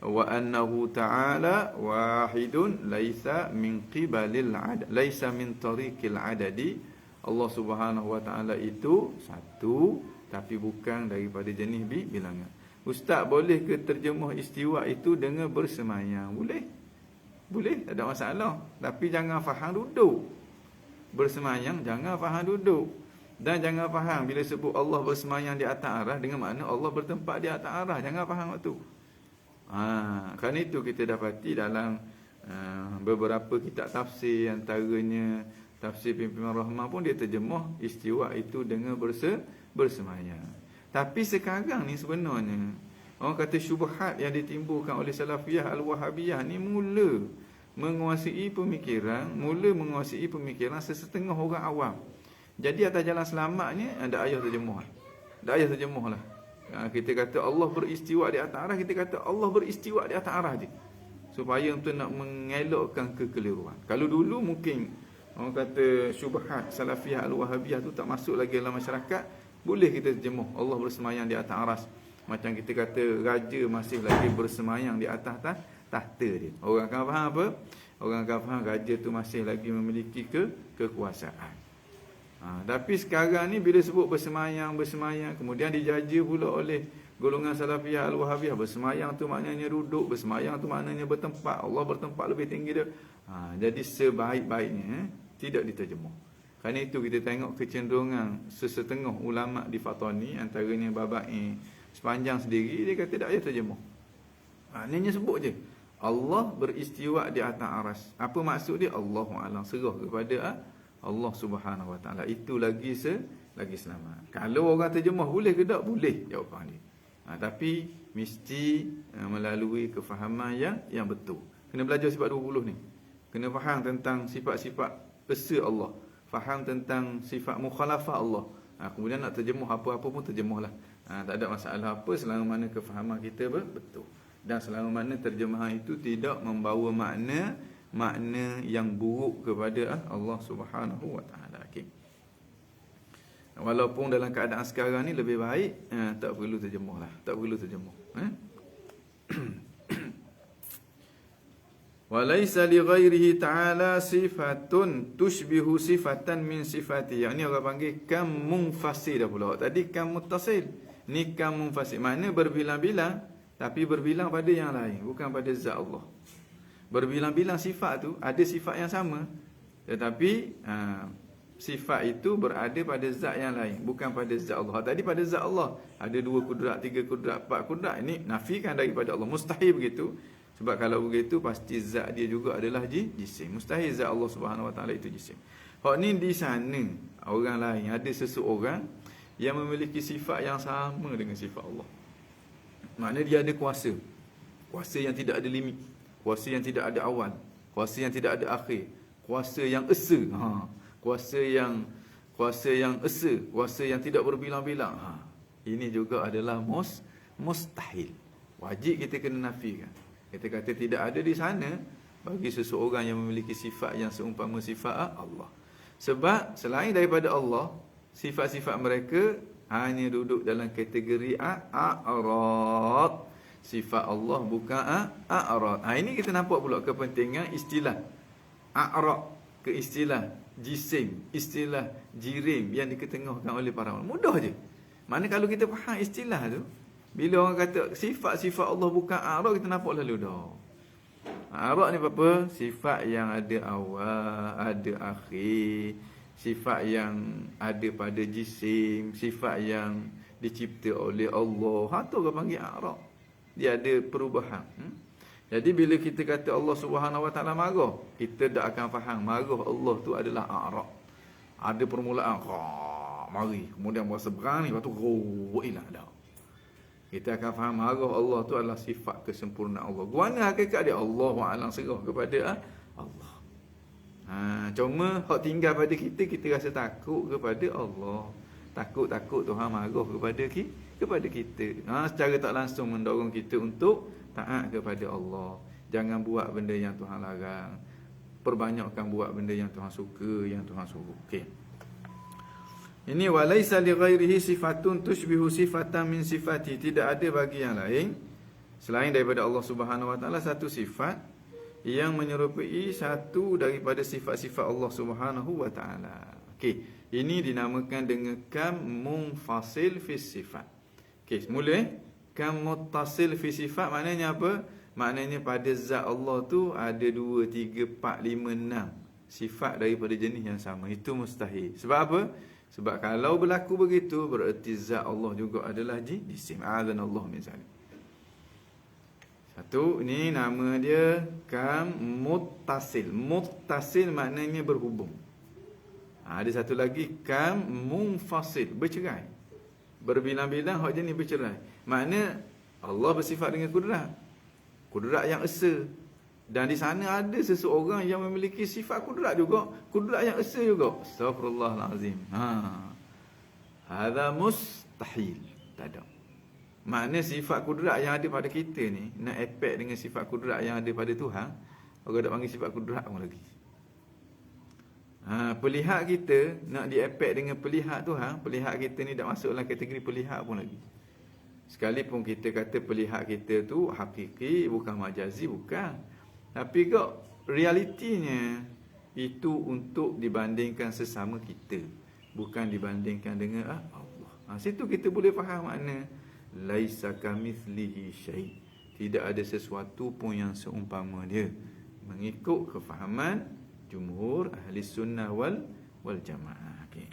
wa annahu ta'ala wahidun laisa min qibalil adad, laisa min tariqil adadi. Allah Subhanahu Wa Taala itu satu tapi bukan daripada jenis bilangan. Ustaz, boleh ke terjemah istiwa itu dengan bersemayam? Boleh, tak ada masalah. Tapi jangan faham duduk. Bersemayam jangan faham duduk. Dan jangan faham bila sebut Allah bersemayam di atas arah dengan makna Allah bertempat di atas arah. Jangan faham waktu. Kerana itu kita dapati dalam Beberapa kitab tafsir, antaranya tafsir Pimpinan Rahman pun dia terjemah istiwa itu dengan bersemayam. Tapi sekarang ni sebenarnya orang kata syubhat yang ditimbulkan oleh Salafiyah Al-Wahabiyah ni mula menguasai pemikiran sesetengah orang awam. Jadi atas jalan selamatnya ada ayat terjemah. Ada ayat terjemah lah. Kita kata Allah beristiwa di atas arah, kita kata Allah beristiwa di atas arah je. Supaya untuk nak mengelakkan kekeliruan. Kalau dulu mungkin orang kata syubhat Salafiyah Al-Wahabiyah tu tak masuk lagi dalam masyarakat, boleh kita terjemah Allah bersemayam di atas aras. Macam kita kata raja masih lagi bersemayam di atas tahta dia. Orang akan faham apa? Orang akan faham raja tu masih lagi memiliki kekuasaan. Tapi sekarang ni bila sebut bersemayam, kemudian dijaja pula oleh golongan Salafiyah Al-Wahabiyah, bersemayam tu maknanya duduk, bersemayam tu maknanya bertempat, Allah bertempat lebih tinggi dia. Jadi sebaik-baiknya tidak diterjemah. Kerana itu kita tengok kecenderungan sesetengah ulama di Fatani, antaranya Babai sepanjang sendiri, dia kata tak payah terjemah. Maknanya sebut je Allah beristiwa di atas aras. Apa maksud dia? Allahu a'lam, serah kepada Allah Subhanahu Wa Taala. Itu lagi selamat. Kalau orang terjemah boleh ke tak? Boleh jawapan dia. Tapi mesti melalui kefahaman yang betul. Kena belajar sifat 20 ni. Kena faham tentang sifat-sifat esa Allah. Faham tentang sifat mukhalafah Allah. Kemudian nak terjemah apa-apa pun terjemahlah. Tak ada masalah apa selama mana kefahaman kita betul. Dan selama mana terjemahan itu tidak membawa makna yang buruk kepada Allah Subhanahu Wa Taala. Okey. Walaupun dalam keadaan sekarang ni lebih baik tak perlu terjemahlah. Tak perlu terjemah. Walaysa li ghairihi ta'ala sifatun tushbihu sifatan min sifati. Yang ni orang panggil kam munfasil dah pula. Tadi kam muttasil, ni kam munfasil. Makna berbilang-bilang, tapi berbilang pada yang lain, bukan pada zat Allah. Berbilang-bilang sifat tu ada sifat yang sama, tetapi sifat itu berada pada zat yang lain, bukan pada zat Allah. Tadi pada zat Allah ada 2 kudrat, 3 kudrat, 4 kudrat. Ini nafikan daripada Allah. Mustahil begitu. Sebab kalau begitu pasti zat dia juga adalah jisim. Mustahil zat Allah Subhanahu Wa Taala itu jisim. Hak ni di sana orang lain, ada seseorang yang memiliki sifat yang sama dengan sifat Allah. Maknanya dia ada kuasa. Kuasa yang tidak ada limit. Kuasa yang tidak ada awal. Kuasa yang tidak ada akhir. Kuasa yang esa. Kuasa yang esa. Kuasa yang tidak berbilang-bilang. Ini juga adalah mustahil. Wajib kita kena nafikan. Kita kata tidak ada di sana bagi seseorang yang memiliki sifat yang seumpama sifat Allah. Sebab selain daripada Allah, sifat-sifat mereka hanya duduk dalam kategori a'rad. Sifat Allah bukan a'rad. Ini kita nampak pula kepentingan istilah a'rad ke istilah jisim, istilah jirim yang diketengahkan oleh para ulama. Mudah je. Mana kalau kita faham istilah tu, bila orang kata sifat-sifat Allah bukan a'rad, kita nampak lalu dah. A'rad ni apa? Sifat yang ada awal, ada akhir, sifat yang ada pada jisim, sifat yang dicipta oleh Allah. Tu orang panggil a'rad. Dia ada perubahan. Jadi bila kita kata Allah Subhanahu Wa Taala marah, kita tak akan faham marah Allah tu adalah a'rad. Ada permulaan mari, kemudian berasa berani, lepas tu hilang dah. Kita akan faham marah Allah tu adalah sifat kesempurnaan Allah. Guana hakikat dia Allahu a'lam, serah kepada Allah. Cuma hak tinggal pada kita rasa takut kepada Allah. Takut Tuhan marah kepada kita. Secara tak langsung mendorong kita untuk taat kepada Allah. Jangan buat benda yang Tuhan larang. Perbanyakkan buat benda yang Tuhan suka, yang Tuhan suruh. Okey. Ini walaisa li ghairihi sifatun tushbihu sifatan min sifati. Tidak ada bagi yang lain selain daripada Allah Subhanahu Wa Taala satu sifat yang menyerupai satu daripada sifat-sifat Allah Subhanahu Wa Taala. Okey, ini dinamakan dengan kam munfasil fi sifat. Okey, semula kam muttasil fi sifat maknanya apa? Maknanya pada zat Allah tu ada 2, 3, 4, 5, 6 sifat daripada jenis yang sama. Itu mustahil. Sebab apa? Sebab kalau berlaku begitu, bererti zat Allah juga adalah jisim. A'adzanallahu min zalik. Tu ni nama dia kam muttasil. Muttasil maknanya berhubung. Ada satu lagi kam munfasil, bercerai. Berbilang-bilang hak jenis bercerai. Makna Allah bersifat dengan kudrat. Kudrat yang esa. Dan di sana ada seseorang yang memiliki sifat kudrat juga, kudrat yang esa juga. Astaghfirullahalazim. Hadza mustahil. Tak ada. Makna sifat kudrat yang ada pada kita ni nak efek dengan sifat kudrat yang ada pada Tuhan, orang tak panggil sifat kudrat pun lagi. Pelihat kita nak diefek dengan pelihat Tuhan, pelihat kita ni tak masuk dalam kategori pelihat pun lagi. Sekalipun kita kata pelihat kita tu hakiki, bukan majazi, bukan. Tapi kok realitinya itu untuk dibandingkan sesama kita, bukan dibandingkan dengan Allah. Situ kita boleh faham makna laisa kamitslihi syai'. Tidak ada sesuatu pun yang seumpama dia. Mengikut kefahaman jumhur ahli sunnah wal jamaah. Okey.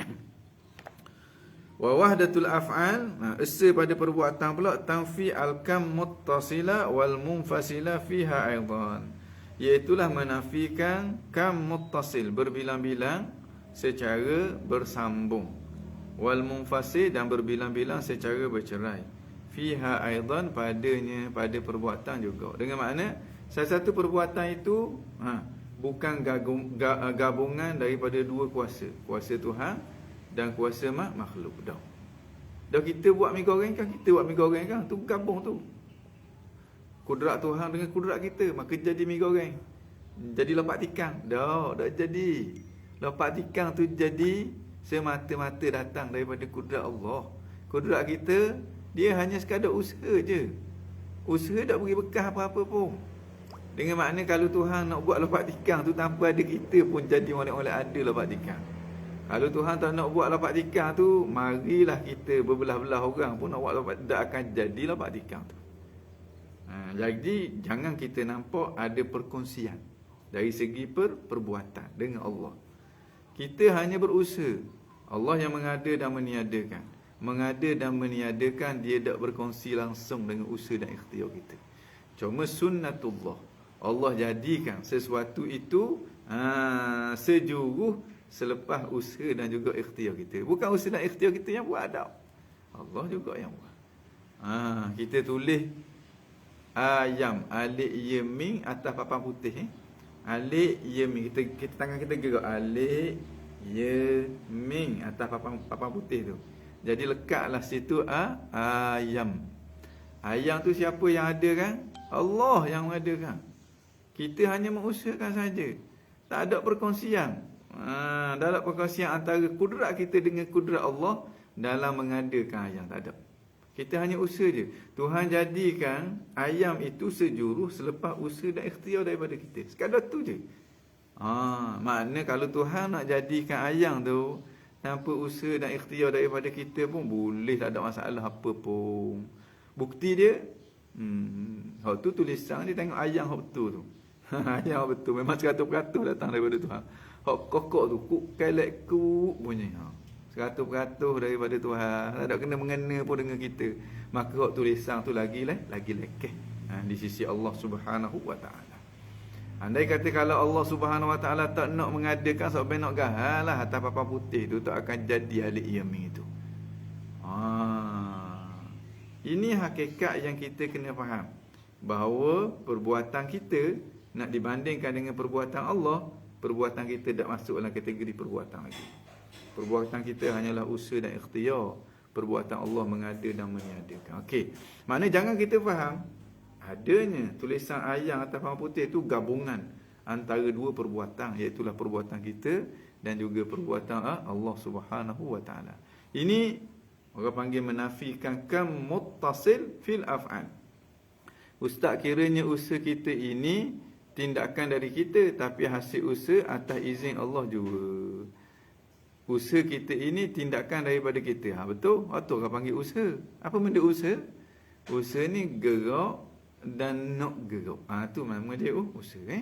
Wa wahdatul af'al, esa pada perbuatan pula tanfi al-kam muttasila wal munfasila fiha aidan. Iaitulah menafikan kam muttasil, berbilang-bilang secara bersambung, wal munfasil, dan berbilang-bilang secara bercerai. Fiha aidan, padanya, pada perbuatan juga. Dengan makna salah satu perbuatan itu bukan gabungan daripada dua kuasa, kuasa Tuhan dan kuasa makhluk. Dah kita buat mi goreng kan, kita buat mi goreng kan, tu gabung tu. Kudrat Tuhan dengan kudrat kita, maka jadi mi goreng. Jadi lopak tikang. Dah jadi. Lopak tikang tu jadi semata-mata datang daripada kudrat Allah. Kudrat kita, dia hanya sekadar usaha je. Usaha tak beri bekas apa-apa pun. Dengan makna kalau Tuhan nak buat lopak tikang tu tanpa ada kita pun jadi oleh ada lopak tikang. Kalau Tuhan tak nak buat lopak tikang tu, marilah kita berbelah-belah orang pun nak buat lopak, tak akan jadi lopak tikang tu. Jadi jangan kita nampak ada perkongsian dari segi perbuatan dengan Allah. Kita hanya berusaha. Allah yang mengada dan meniadakan. Mengada dan meniadakan, dia tak berkongsi langsung dengan usaha dan ikhtiar kita. Cuma sunnatullah, Allah jadikan sesuatu itu sejuruh selepas usaha dan juga ikhtiar kita. Bukan usaha dan ikhtiar kita yang buat, tak. Allah juga yang buat. Kita tulis ayam, alif ya mim atas papan putih. Alif ya mim, kita tangan kita gerak alif ya mim atas papan putih tu. Jadi lekatlah situ ayam. Ayam tu siapa yang ada kan? Allah yang mengadakan. Kita hanya mengusahakan saja. Tak ada perkongsian. Tak ada perkongsian antara kudrat kita dengan kudrat Allah dalam mengadakan ayam. Tak ada. Kita hanya usaha je. Tuhan jadikan ayam itu sejuruh selepas usaha dan ikhtiar daripada kita. Sekadar tu je. Makna kalau Tuhan nak jadikan ayam tu tanpa usaha dan ikhtiar daripada kita pun boleh, tak ada masalah apa pun. Bukti dia, hak tu tulisan dia tengok ayam hak betul tu. Ayam betul, memang 100% datang daripada Tuhan. Hak kokok tu, kuk kelek kuk bunyi. 100% daripada Tuhan. Tak ada kena-mengena pun dengan kita. Maka hak tulisan tu lagi lekeh di sisi Allah Subhanahu wa taala. Andai kata kalau Allah Subhanahu wa taala tak nak mengadakan, sampai nak gahalah atas papan putih tu, tak akan jadi alif yamin itu. Ini hakikat yang kita kena faham, bahawa perbuatan kita nak dibandingkan dengan perbuatan Allah, perbuatan kita tak masuk dalam kategori perbuatan lagi. Perbuatan kita hanyalah usaha dan ikhtiar. Perbuatan Allah mengada dan meniadakan. Okey. Maknanya jangan kita faham adanya tulisan ayam atas papan putih itu gabungan antara dua perbuatan, iaitu perbuatan kita dan juga perbuatan Allah Subhanahu wa taala. Ini orang panggil menafikan kam muttasil fil af'al. Ustaz kiranya usaha kita ini tindakan dari kita, tapi hasil usaha atas izin Allah juga. Usaha kita ini tindakan daripada kita. Betul? Betul orang panggil usaha. Apa benda usaha? Usaha ni gerak dan nak gerak. Tu nama dia usaha.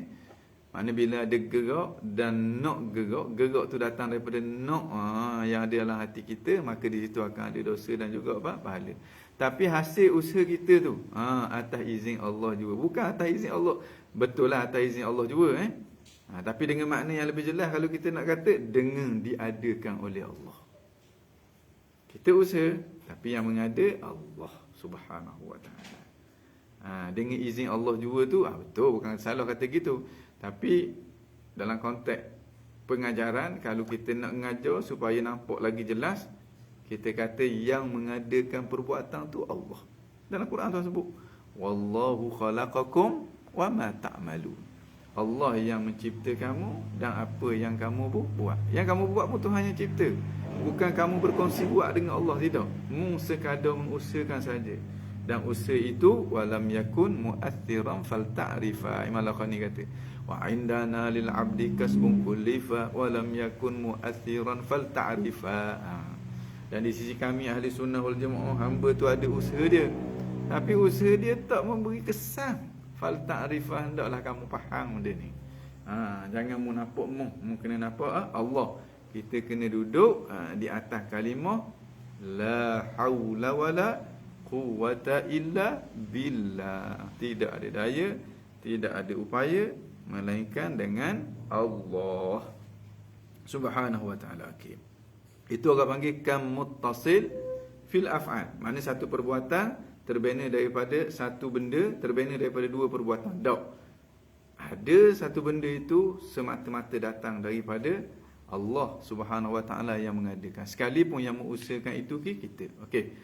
Makna bila ada gerak dan nak gerak, gerak tu datang daripada nak yang ada dalam hati kita, maka di situ akan ada dosa dan juga pahala. Tapi hasil usaha kita tu atas izin Allah juga. Bukan atas izin Allah. Betul lah atas izin Allah juga tapi dengan makna yang lebih jelas kalau kita nak kata dengan diadakan oleh Allah. Kita usaha tapi yang mengada Allah Subhanahu wa taala. Dengan izin Allah juga tu betul, bukan salah kata gitu. Tapi dalam konteks pengajaran, kalau kita nak mengajar supaya nampak lagi jelas, kita kata yang mengadakan perbuatan tu Allah. Dalam Quran tu sebut wallahu khalaqakum wa ma ta'malun. Allah yang mencipta kamu dan apa yang kamu buat. Yang kamu buat pun Tuhan yang cipta. Bukan kamu berkongsi buat dengan Allah, tidak. Mu sekadar mengusahakan saja. Dan usaha itu walam yakun mu'athiran falta'rifa. Imam Al-Lakhani kata, wa indana lil 'abdi kasbun kullifa walam yakun mu'athiran falta'rifa. Dan di sisi kami ahli sunnah wal jamaah, hamba tu ada usaha dia. Tapi usaha dia tak memberi kesan. Fal ta'rifah, hendaklah kamu faham benda ni. Jangan mu nampak mu kena nampak Allah. Kita kena duduk di atas kalimah la haula wala quwwata illa billah. Tidak ada daya, tidak ada upaya melainkan dengan Allah Subhanahu wa taala. Okay. Itu orang panggil kam muttasil fil af'al. Maknanya satu perbuatan terbina daripada satu benda, terbina daripada dua perbuatan. Tak. Ada satu benda itu semata-mata datang daripada Allah Subhanahu wa taala yang mengadakan. Sekalipun yang mengusahakan itu kita. Okey.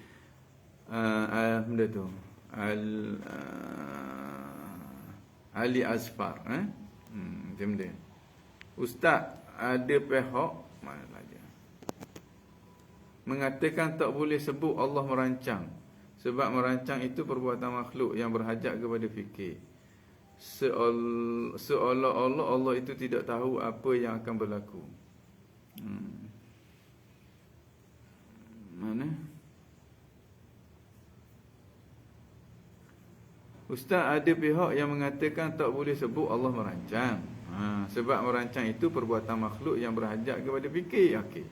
Benda tu. Ali Azfar, macam dia. Ustaz, ada pihak mana lagi mengatakan tak boleh sebut Allah merancang. Sebab merancang itu perbuatan makhluk yang berhajat kepada fikir. Seolah-olah Allah itu tidak tahu apa yang akan berlaku. Mana? Ustaz, ada pihak yang mengatakan tak boleh sebut Allah merancang. Sebab merancang itu perbuatan makhluk yang berhajat kepada fikir. Okey.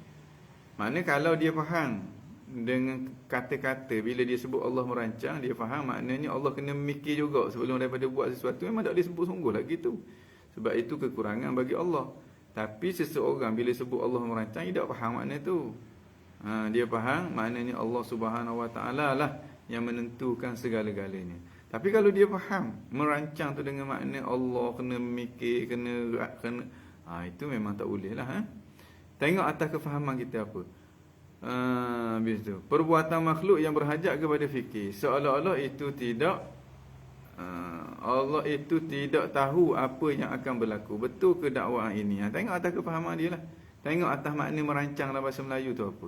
Maknanya kalau dia faham dengan kata-kata, bila dia sebut Allah merancang, dia faham maknanya Allah kena mikir juga sebelum daripada buat sesuatu. Memang tak boleh sebut sungguh lah gitu. Sebab itu kekurangan bagi Allah. Tapi seseorang bila sebut Allah merancang, dia tak faham makna tu. Dia faham maknanya Allah Subhanahu wa taala lah yang menentukan segala-galanya. Tapi kalau dia faham merancang tu dengan makna Allah kena mikir, kena itu memang tak boleh lah. Tengok atas kefahaman kita apa. Habis tu perbuatan makhluk yang berhajat kepada fikir, seolah-olah itu tidak Allah itu tidak tahu apa yang akan berlaku. Betul ke dakwaan ini? Tengok atas kefahaman dia lah. Tengok atas makna merancang dalam bahasa Melayu tu apa.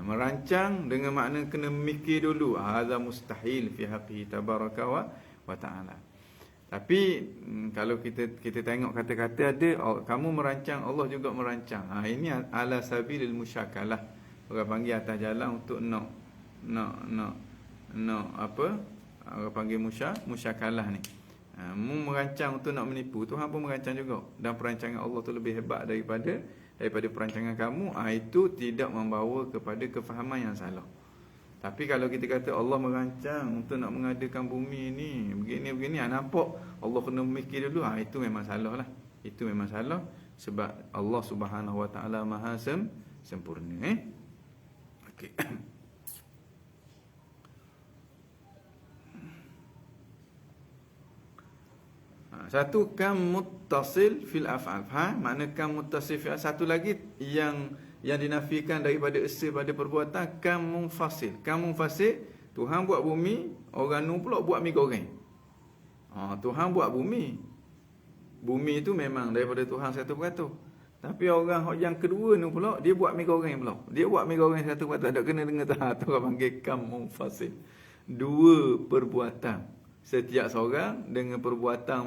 Merancang dengan makna kena mikir dulu. Hadza mustahil fi haqqihi tabaraka wa ta'ala. Tapi kalau kita tengok kata-kata ada kamu merancang, Allah juga merancang. Ini ala sabilil musyakalah. Orang panggil atas jalan untuk nak apa? Orang panggil musyakalah ni. Mu merancang untuk nak menipu, Tuhan pun merancang juga. Dan perancangan Allah tu lebih hebat daripada perancangan kamu. Itu tidak membawa kepada kefahaman yang salah. Tapi kalau kita kata Allah merancang untuk nak mengadakan bumi ni begini, nampak Allah kena mikir dulu, itu memang salah lah. Itu memang salah. Sebab Allah Subhanahu wa taala Maha sempurna. Okey. Satu kam muttasil fil af'al. Makna kam muttasil fil af'al. Satu lagi yang dinafikan daripada esa pada perbuatan, kam munfasil. Kam munfasil, Tuhan buat bumi, orang nu pula buat mi goreng. Tuhan buat bumi. Bumi itu memang daripada Tuhan 100%. Tapi orang yang kedua nu pula dia buat mi goreng pula. Dia buat mi goreng 100%, tak kena dengan Tuhan. Tu orang panggil kam munfasil. Dua perbuatan, setiap seorang dengan perbuatan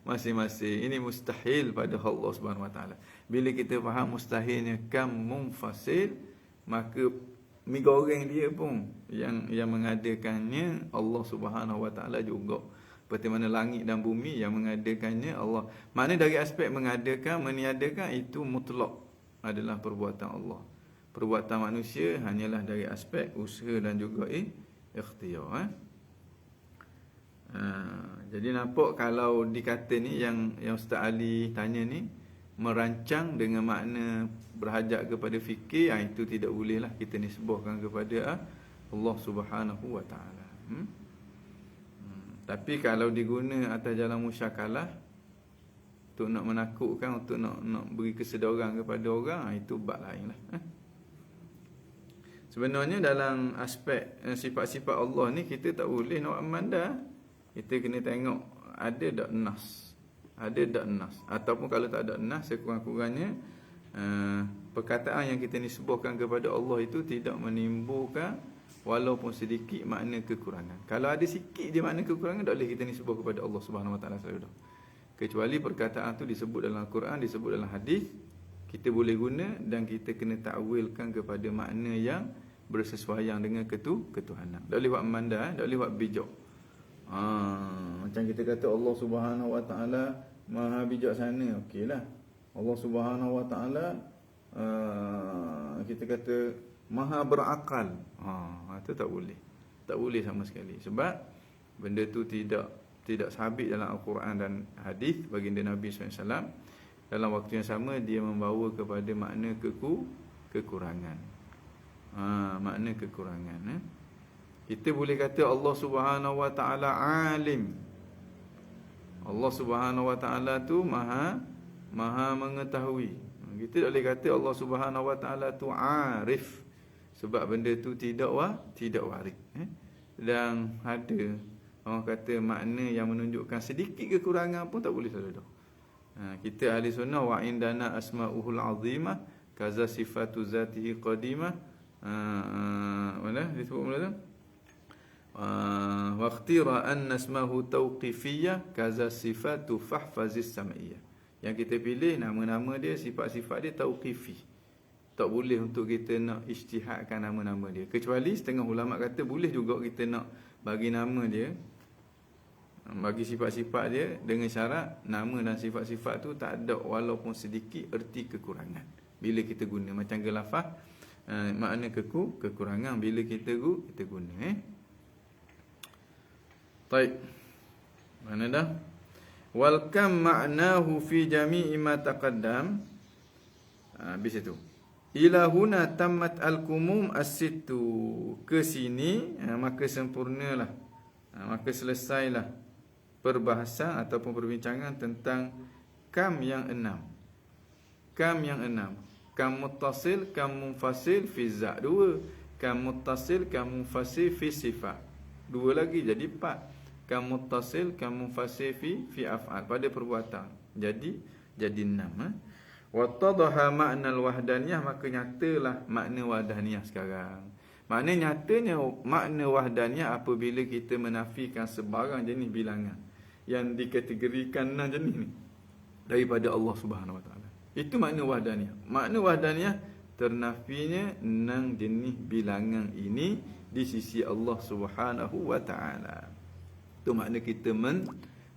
masing-masing. Ini mustahil pada Allah Subhanahu wa taala. Bila kita faham mustahilnya kam munfasil, maka mi goreng dia pun yang mengadakannya Allah Subhanahu wa taala juga. Seperti mana langit dan bumi yang mengadakannya Allah. Maknanya dari aspek mengadakan, meniadakan itu mutlak adalah perbuatan Allah. perbuatan manusia hanyalah dari aspek usaha dan juga ikhtiar. Jadi nampak kalau dikata ni yang Ustaz Ali tanya ni merancang dengan makna berhajat kepada fikir, itu tidak bolehlah kita nisbahkan kepada Allah Subhanahu wa taala. Tapi kalau diguna atas jalan musyakalah untuk nak menakutkan, untuk nak beri kesedaran kepada orang, itu bab lain lah. Sebenarnya dalam aspek sifat-sifat Allah ni kita tak boleh nak amanda. Kita kena tengok ada tak nas. Ada tak nas. Ataupun kalau tak ada nas, sekurang-kurangnya perkataan yang kita nisbahkan kepada Allah itu tidak menimbulkan walaupun sedikit makna kekurangan. Kalau ada sikit je makna kekurangan, tak boleh kita nisbah kepada Allah Subhanahu Wa Taala sahaja. Kecuali perkataan tu disebut dalam Al-Quran, disebut dalam hadis, kita boleh guna dan kita kena takwilkan kepada makna yang bersesuaian dengan ketuhanan. Tak boleh buat manda, tak boleh buat bijak. Macam kita kata Allah Subhanahu Wa Taala Maha bijaksana, okeylah. Allah Subhanahu Wa Taala kita kata Maha berakal. Itu tak boleh. Tak boleh sama sekali. Sebab benda tu tidak sabit dalam Al-Quran dan hadis baginda Nabi SAW. Dalam waktu yang sama dia membawa kepada makna kekurangan. Makna kekurangan. Kita boleh kata Allah Subhanahu Wa Taala alim. Allah Subhanahu Wa Taala tu maha mengetahui. Kita tak boleh kata Allah Subhanahu Wa Taala tu arif. Sebab benda tu tidak warid. Dan ada orang kata makna yang menunjukkan sedikit kekurangan pun tak boleh salah. Kita ahli sunnah wa indana asma'uhul azimah kaza sifatu zatihi qadimah. Mana disebut mula tu? Wa ikhtira anna ismahu tauqifiyah kaza sifatu fahfazis sam'iyah. Yang kita pilih nama-nama dia, sifat-sifat dia tauqifi. Tak boleh untuk kita nak ijtihadkan nama-nama dia. Kecuali setengah ulama kata boleh juga kita nak bagi nama dia, bagi sifat-sifat dia dengan syarat nama dan sifat-sifat tu tak ada walaupun sedikit erti kekurangan. Bila kita guna macam gelafah, makna kekurangan bila kita guna. Baik. Mana dah? Wal kam ma'nahu fi jami'i ma taqaddam. Habis itu. Ila huna tammat al-kumum as-sittu. Ke sini maka sempurnalah, maka selesailah perbahasan ataupun perbincangan tentang kam yang 6. Kam yang 6. Kam muttasil, kam munfasil fi za' 2. Kam muttasil, kam munfasil fi sifat 2 lagi, jadi 4. Kam muttasil, kam munfasil fi af'al, pada perbuatan. Jadi 6. Wattadaha makna al-wahdaniyah, maka nyatalah makna wahdaniyah sekarang. Makna nyatanya makna wahdaniyah apabila kita menafikan sebarang jenis bilangan yang dikategorikan 6 jenis ni daripada Allah Subhanahu Wa Taala. Itu makna wahdaniyah. Makna wahdaniyah ternafinya 6 jenis bilangan ini di sisi Allah Subhanahu Wa Taala. Itu makna kita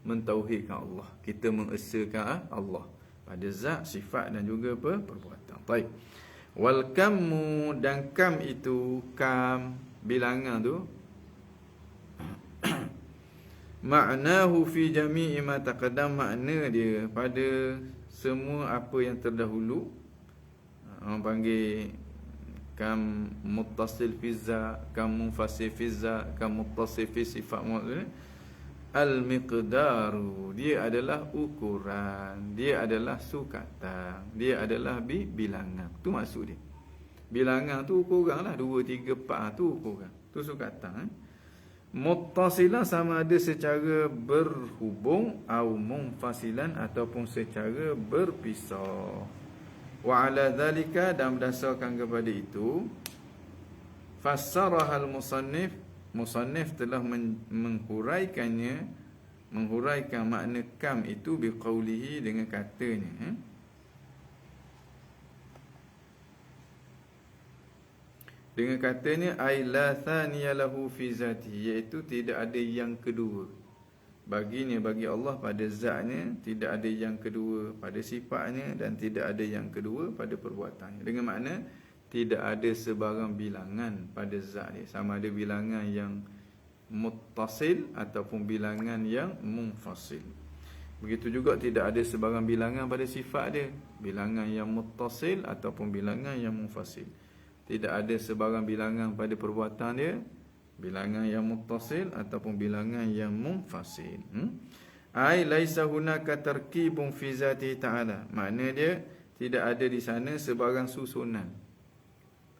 mentauhidkan Allah, kita mengesakan Allah pada zat, sifat dan juga perbuatan. Baik. Wal kammu, dan kam itu, kam bilangan tu ma'nahu fi jami'i ma taqaddam, makna dia pada semua apa yang terdahulu. Orang panggil kam muttasil fi za, kam munfasil fi za, kam muttasil fi sifat. Al-miqdaru, dia adalah ukuran, dia adalah sukatan, dia adalah bilangan. Tu maksud dia. Bilangan tu ukuran lah, 2, 3, 4 tu ukuran. Tu sukatan. Muttasilan sama ada secara berhubung, au munfasilan ataupun secara berpisah. Wa ala dhalika, dan berdasarkan kepada itu, fassarahal musannif telah menghuraikan makna kam itu biqaulihi, dengan katanya ay la thaniya lahu fi zatihi, iaitu tidak ada yang kedua bagi Allah pada zatnya, tidak ada yang kedua pada sifatnya, dan tidak ada yang kedua pada perbuatannya. Dengan makna tidak ada sebarang bilangan pada zat dia, sama ada bilangan yang muttasil ataupun bilangan yang munfasil. Begitu juga tidak ada sebarang bilangan pada sifat dia, bilangan yang muttasil ataupun bilangan yang munfasil. Tidak ada sebarang bilangan pada perbuatan dia, bilangan yang muttasil ataupun bilangan yang munfasil. Ai laisa hunaka tarkibun fi zatihi ta'ala. Makna dia tidak ada di sana sebarang susunan.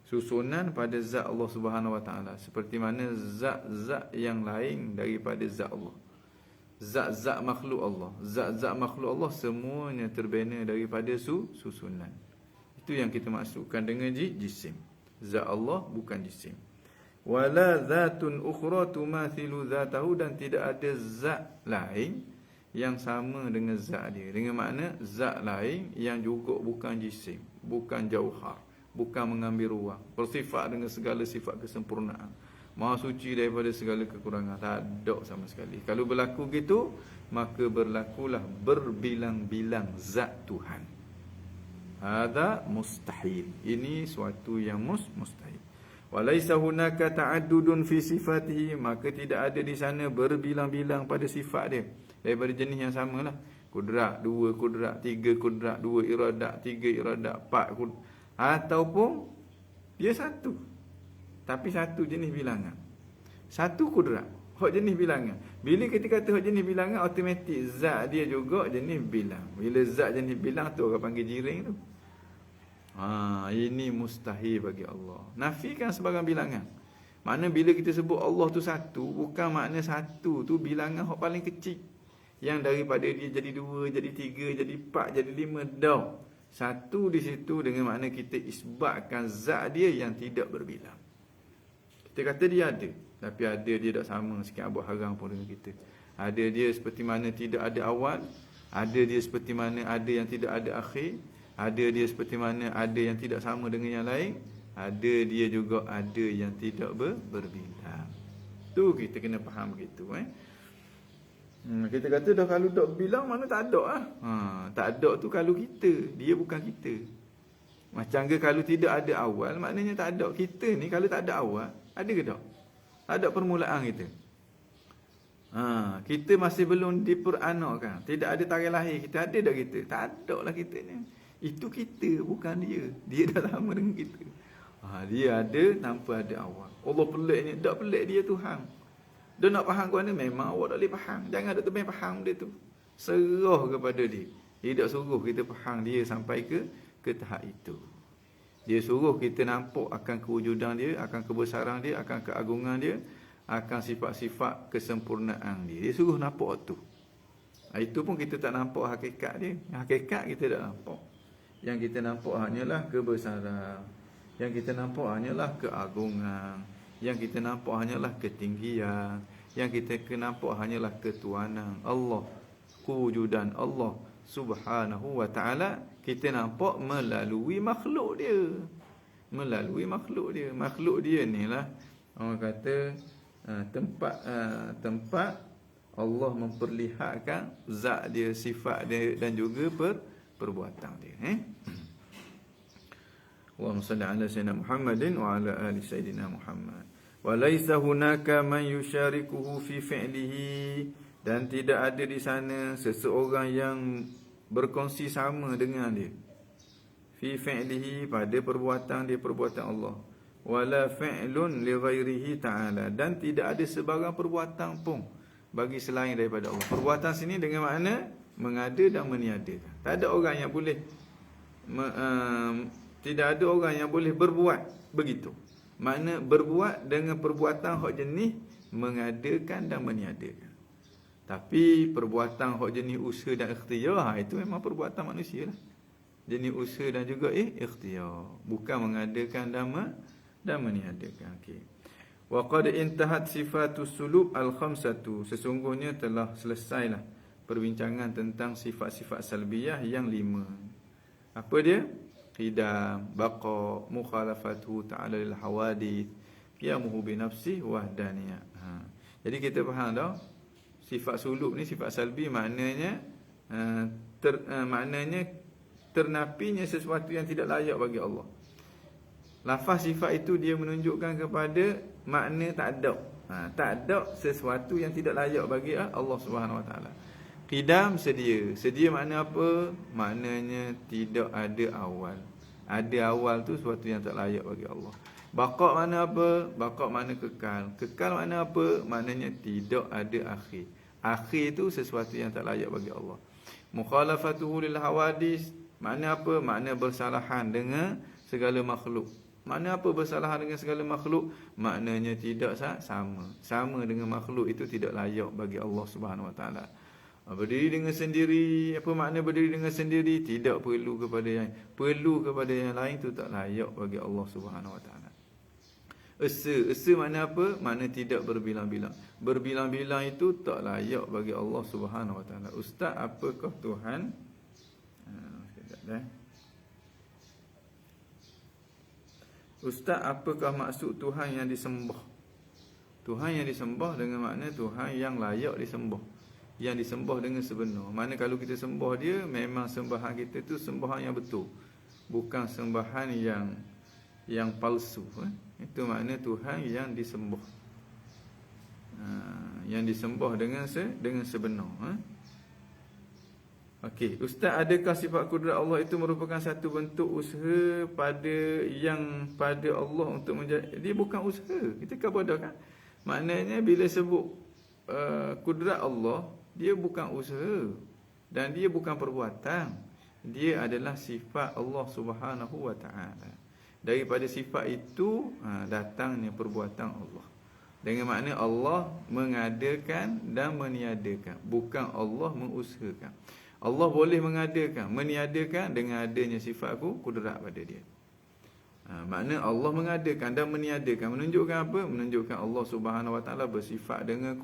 Susunan pada zat Allah Subhanahu wa taala, seperti mana zat-zat yang lain daripada zat Allah. Zat-zat makhluk Allah, zat-zat makhluk Allah semuanya terbina daripada susunan. Itu yang kita maksudkan dengan jisim. Zat Allah bukan jisim. Wala zatun ukhra tumathilu zatahu, dan tidak ada zat lain yang sama dengan zat dia. Dengan makna zat lain yang juga bukan jisim, bukan jauhar, bukan mengambil ruang, bersifat dengan segala sifat kesempurnaan, maha suci daripada segala kekurangan. Tak ada sama sekali. Kalau berlaku gitu, maka berlakulah berbilang-bilang zat Tuhan. Hada mustahil. Ini suatu yang mustahil. Walaisa hunaka ta'addudun fi sifatihi, maka tidak ada di sana berbilang-bilang pada sifat dia daripada jenis yang samalah. Kudrat, 2 kudrat, 3 kudrat, 2 iradat, 3 iradat, 4 kudrat, ataupun dia satu tapi satu jenis bilangan. Satu kudrat, hak jenis bilangan. Bila kita kata hak jenis bilangan, automatik zat dia juga jenis bilang. Bila zat jenis bilang tu orang panggil jiring tu. Ini mustahil bagi Allah. Nafikan sebarang bilangan. Makna bila kita sebut Allah tu satu, bukan makna satu tu bilangan hak paling kecil, yang daripada dia jadi 2, jadi 3, jadi 4, jadi 5, dah. Satu di situ dengan makna kita isbatkan zat dia yang tidak berbilang. Kita kata dia ada, tapi ada dia tak sama sikit abah haram pun dengan kita. Ada dia seperti mana tidak ada awal, ada dia seperti mana ada yang tidak ada akhir, ada dia seperti mana ada yang tidak sama dengan yang lain, ada dia juga ada yang tidak berbilang. Tu kita kena faham begitu. Kita kata dah kalau tak bilang mana tak ada lah. Tak ada tu kalau kita, dia bukan kita. Macam ke kalau tidak ada awal, maknanya tak ada. Kita ni kalau tak ada awal, ada ke tak? Tak ada permulaan kita. Kita masih belum diperanakkan, tidak ada tarikh lahir kita, ada tak kita? Tak ada lah kita ni. Itu kita, bukan dia. Dia dah lama dengan kita. Dia ada tanpa ada awal. Allah pelik ni, tak pelik dia Tuhan. Dia nak faham ke mana, memang awak tak boleh faham. Jangan ada terbang faham dia tu. Serah kepada dia. Dia tak suruh kita faham dia sampai ke tahap itu. Dia suruh kita nampak akan kewujudan dia, akan kebesaran dia, akan keagungan dia, akan sifat-sifat kesempurnaan dia. Dia suruh nampak tu. Itu pun kita tak nampak hakikat dia. Hakikat kita tak nampak. Yang kita nampak hanyalah kebesaran. Yang kita nampak hanyalah keagungan. Yang kita nampak hanyalah ketinggian. Yang kita nampak hanyalah ketuanan Allah, kewujudan Allah Subhanahu wa ta'ala. Kita nampak melalui makhluk dia. Melalui makhluk dia. Makhluk dia ni lah orang kata tempat Allah memperlihatkan zat dia, sifat dia dan juga perbuatan dia. Allahumma salli ala sayyidina Muhammadin wa ala ali sayyidina Muhammad. Wa laisa hunaka man yusyarikuhu fi fi'lihi, dan tidak ada di sana seseorang yang berkongsi sama dengan dia. Fi fi'lihi, pada perbuatan dia, perbuatan Allah. Wala fi'lun li ghairihi ta'ala, dan tidak ada sebarang perbuatan pun bagi selain daripada Allah. Perbuatan sini dengan makna mengada dan meniadakan. Tak ada orang yang boleh tidak ada orang yang boleh berbuat begitu. Makna berbuat dengan perbuatan hak jenis mengadakan dan meniadakan. Tapi perbuatan hak jenis usaha dan ikhtiar, itu memang perbuatan manusia lah. Jenis usaha dan juga ikhtiar, bukan mengadakan dan meniadakan. Okey. Wa qad intahat sifatus sulub al-khamsatu, sesungguhnya telah selesailah perbincangan tentang sifat-sifat salbiyah yang 5. Apa dia? Qidam, baqa, mukhalafatuhu ta'ala lil hawadith, qiyamuhu bi nafsihi wahdaniyah. Jadi kita faham dah, sifat sulub ni, sifat salbi, maknanya maknanya ternapinya sesuatu yang tidak layak bagi Allah. Lafaz sifat itu dia menunjukkan kepada makna tak ada. Tak ada sesuatu yang tidak layak bagi Allah Subhanahu Wa Taala. Qidam, sedia. Sedia makna apa? Maknanya tidak ada awal. Ada awal tu sesuatu yang tak layak bagi Allah. Baqa makna apa? Baqa makna kekal. Kekal makna apa? Maknanya tidak ada akhir. Akhir tu sesuatu yang tak layak bagi Allah. Mukhalafatuhu lil hawadis, makna apa? Makna bersalahan dengan segala makhluk. Makna apa bersalahan dengan segala makhluk? Maknanya tidak sama. Sama dengan makhluk itu tidak layak bagi Allah Subhanahu Wa Taala. Berdiri dengan sendiri, apa makna berdiri dengan sendiri? Tidak perlu kepada yang lain tu tak layak bagi Allah Subhanahu Wa Taala. Esa makna apa? Makna tidak berbilang-bilang. Berbilang-bilang itu tak layak bagi Allah Subhanahu Wa Taala. Ustaz, apakah Tuhan? Ustaz, apakah maksud Tuhan yang disembah? Tuhan yang disembah dengan makna Tuhan yang layak disembah, yang disembah dengan sebenar. Mana kalau kita sembah dia, memang sembahan kita tu sembahan yang betul, bukan sembahan yang palsu. Itu makna Tuhan yang disembah, yang disembah dengan sebenar. Okey, Ustaz, adakah sifat kudrat Allah itu merupakan satu bentuk usaha pada Allah untuk menjadi? Dia bukan usaha. Kita kabar kan? Maknanya bila sebut kudrat Allah, dia bukan usaha dan dia bukan perbuatan. Dia adalah sifat Allah Subhanahu Wa Taala. Daripada sifat itu datangnya perbuatan Allah. Dengan makna Allah mengadakan dan meniadakan, bukan Allah mengusahakan. Allah boleh mengadakan, meniadakan dengan adanya sifat kudrat pada dia. Makna Allah mengadakan dan meniadakan menunjukkan apa? Menunjukkan Allah Subhanahu Wa Taala bersifat dengan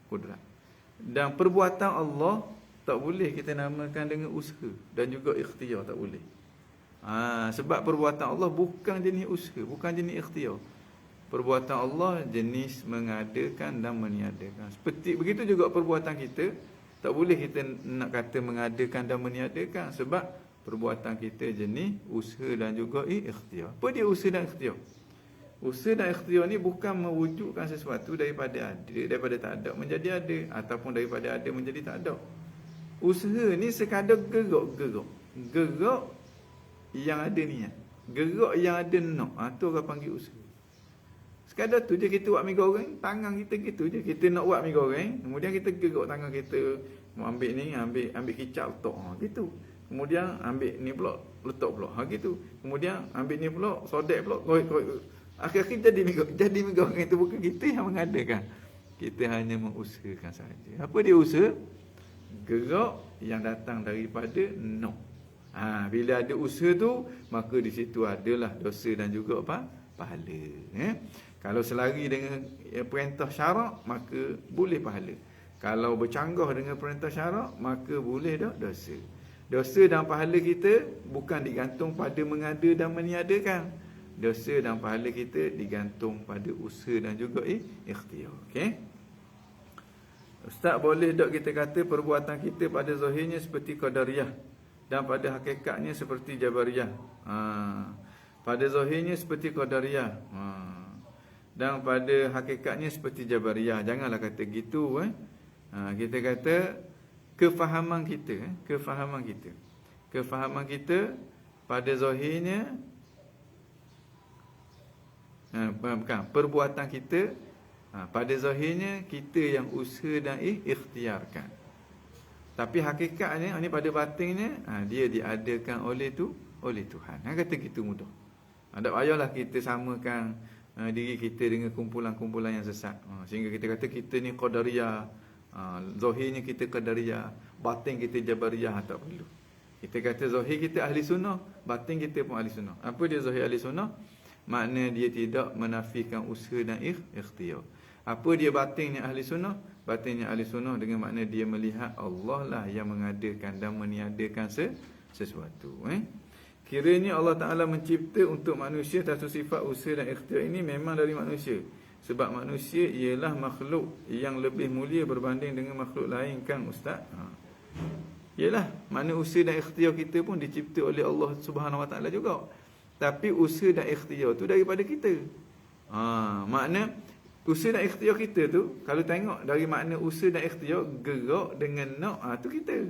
kudrat. Dan perbuatan Allah tak boleh kita namakan dengan usaha dan juga ikhtiar, tak boleh. Sebab perbuatan Allah bukan jenis usaha, bukan jenis ikhtiar. Perbuatan Allah jenis mengadakan dan meniadakan. Seperti begitu juga perbuatan kita, tak boleh kita nak kata mengadakan dan meniadakan, sebab perbuatan kita jenis usaha dan juga ikhtiar. Apa dia usaha dan ikhtiar? Usaha dan ikhtiar ni bukan mewujudkan sesuatu daripada ada, daripada tak ada menjadi ada, ataupun daripada ada menjadi tak ada. Usaha ni sekadar gerak yang ada niat, gerak yang ada nak, tu orang panggil usaha. Sekadar tu je kita buat mi goreng, tangan kita gitu je. Kita nak buat mi goreng, kemudian kita gerak tangan kita, mau ambil ni, ambil kicap letak, gitu. Kemudian ambil ni pula, letak pula, gitu. Kemudian ambil ni pula, sodek pula, korek. Akhir-akhir jadi mi goreng itu bukan kita yang mengadakan. Kita hanya mengusahakan saja. Apa dia usaha? Gerak yang datang daripada no. Bila ada usaha tu, maka di situ adalah dosa dan juga pahala. Kalau selari dengan perintah syarak, maka boleh pahala. Kalau bercanggah dengan perintah syarak, maka boleh dah dosa. Dosa dan pahala kita bukan digantung pada mengada dan meniadakan. Dosa dan pahala kita digantung pada usaha dan juga ikhtiar. Okey? Ustaz, boleh tak kita kata perbuatan kita pada zahirnya seperti qadariyah dan pada hakikatnya seperti jabariyah? Pada zahirnya seperti qadariyah, dan pada hakikatnya seperti jabariyah. Janganlah kata gitu. Kita kata kefahaman kita pada zahirnya, bukan perbuatan kita pada zahirnya kita yang usaha dan ikhtiarkan. Tapi hakikatnya ni pada batinnya dia diadakan oleh Tuhan. Kata gitu mudah. Tak payahlah kita samakan diri kita dengan kumpulan-kumpulan yang sesat. Sehingga kita kata kita ni qadariyah, zahirnya kita qadariyah, batin kita jabariyah. Tak perlu. Kita kata zahir kita ahli sunnah, batin kita pun ahli sunnah. Apa dia zahir ahli sunnah? Makna dia tidak menafikan usaha dan ikhtiar. Apa dia batinnya ahli sunnah? Batinnya ahli sunnah dengan makna dia melihat Allah lah yang mengadakan dan meniadakan sesuatu. Kiranya Allah Ta'ala mencipta untuk manusia satu sifat usaha dan ikhtiar ini memang dari manusia. Sebab manusia ialah makhluk yang lebih mulia berbanding dengan makhluk lain, kan Ustaz? Yalah, mana usaha dan ikhtiar kita pun dicipta oleh Allah Subhanahu Wa Ta'ala juga. Tapi usaha dan ikhtiar tu daripada kita. Makna usaha dan ikhtiar kita tu, kalau tengok dari makna usaha dan ikhtiar, gerak dengan nak, tu kita.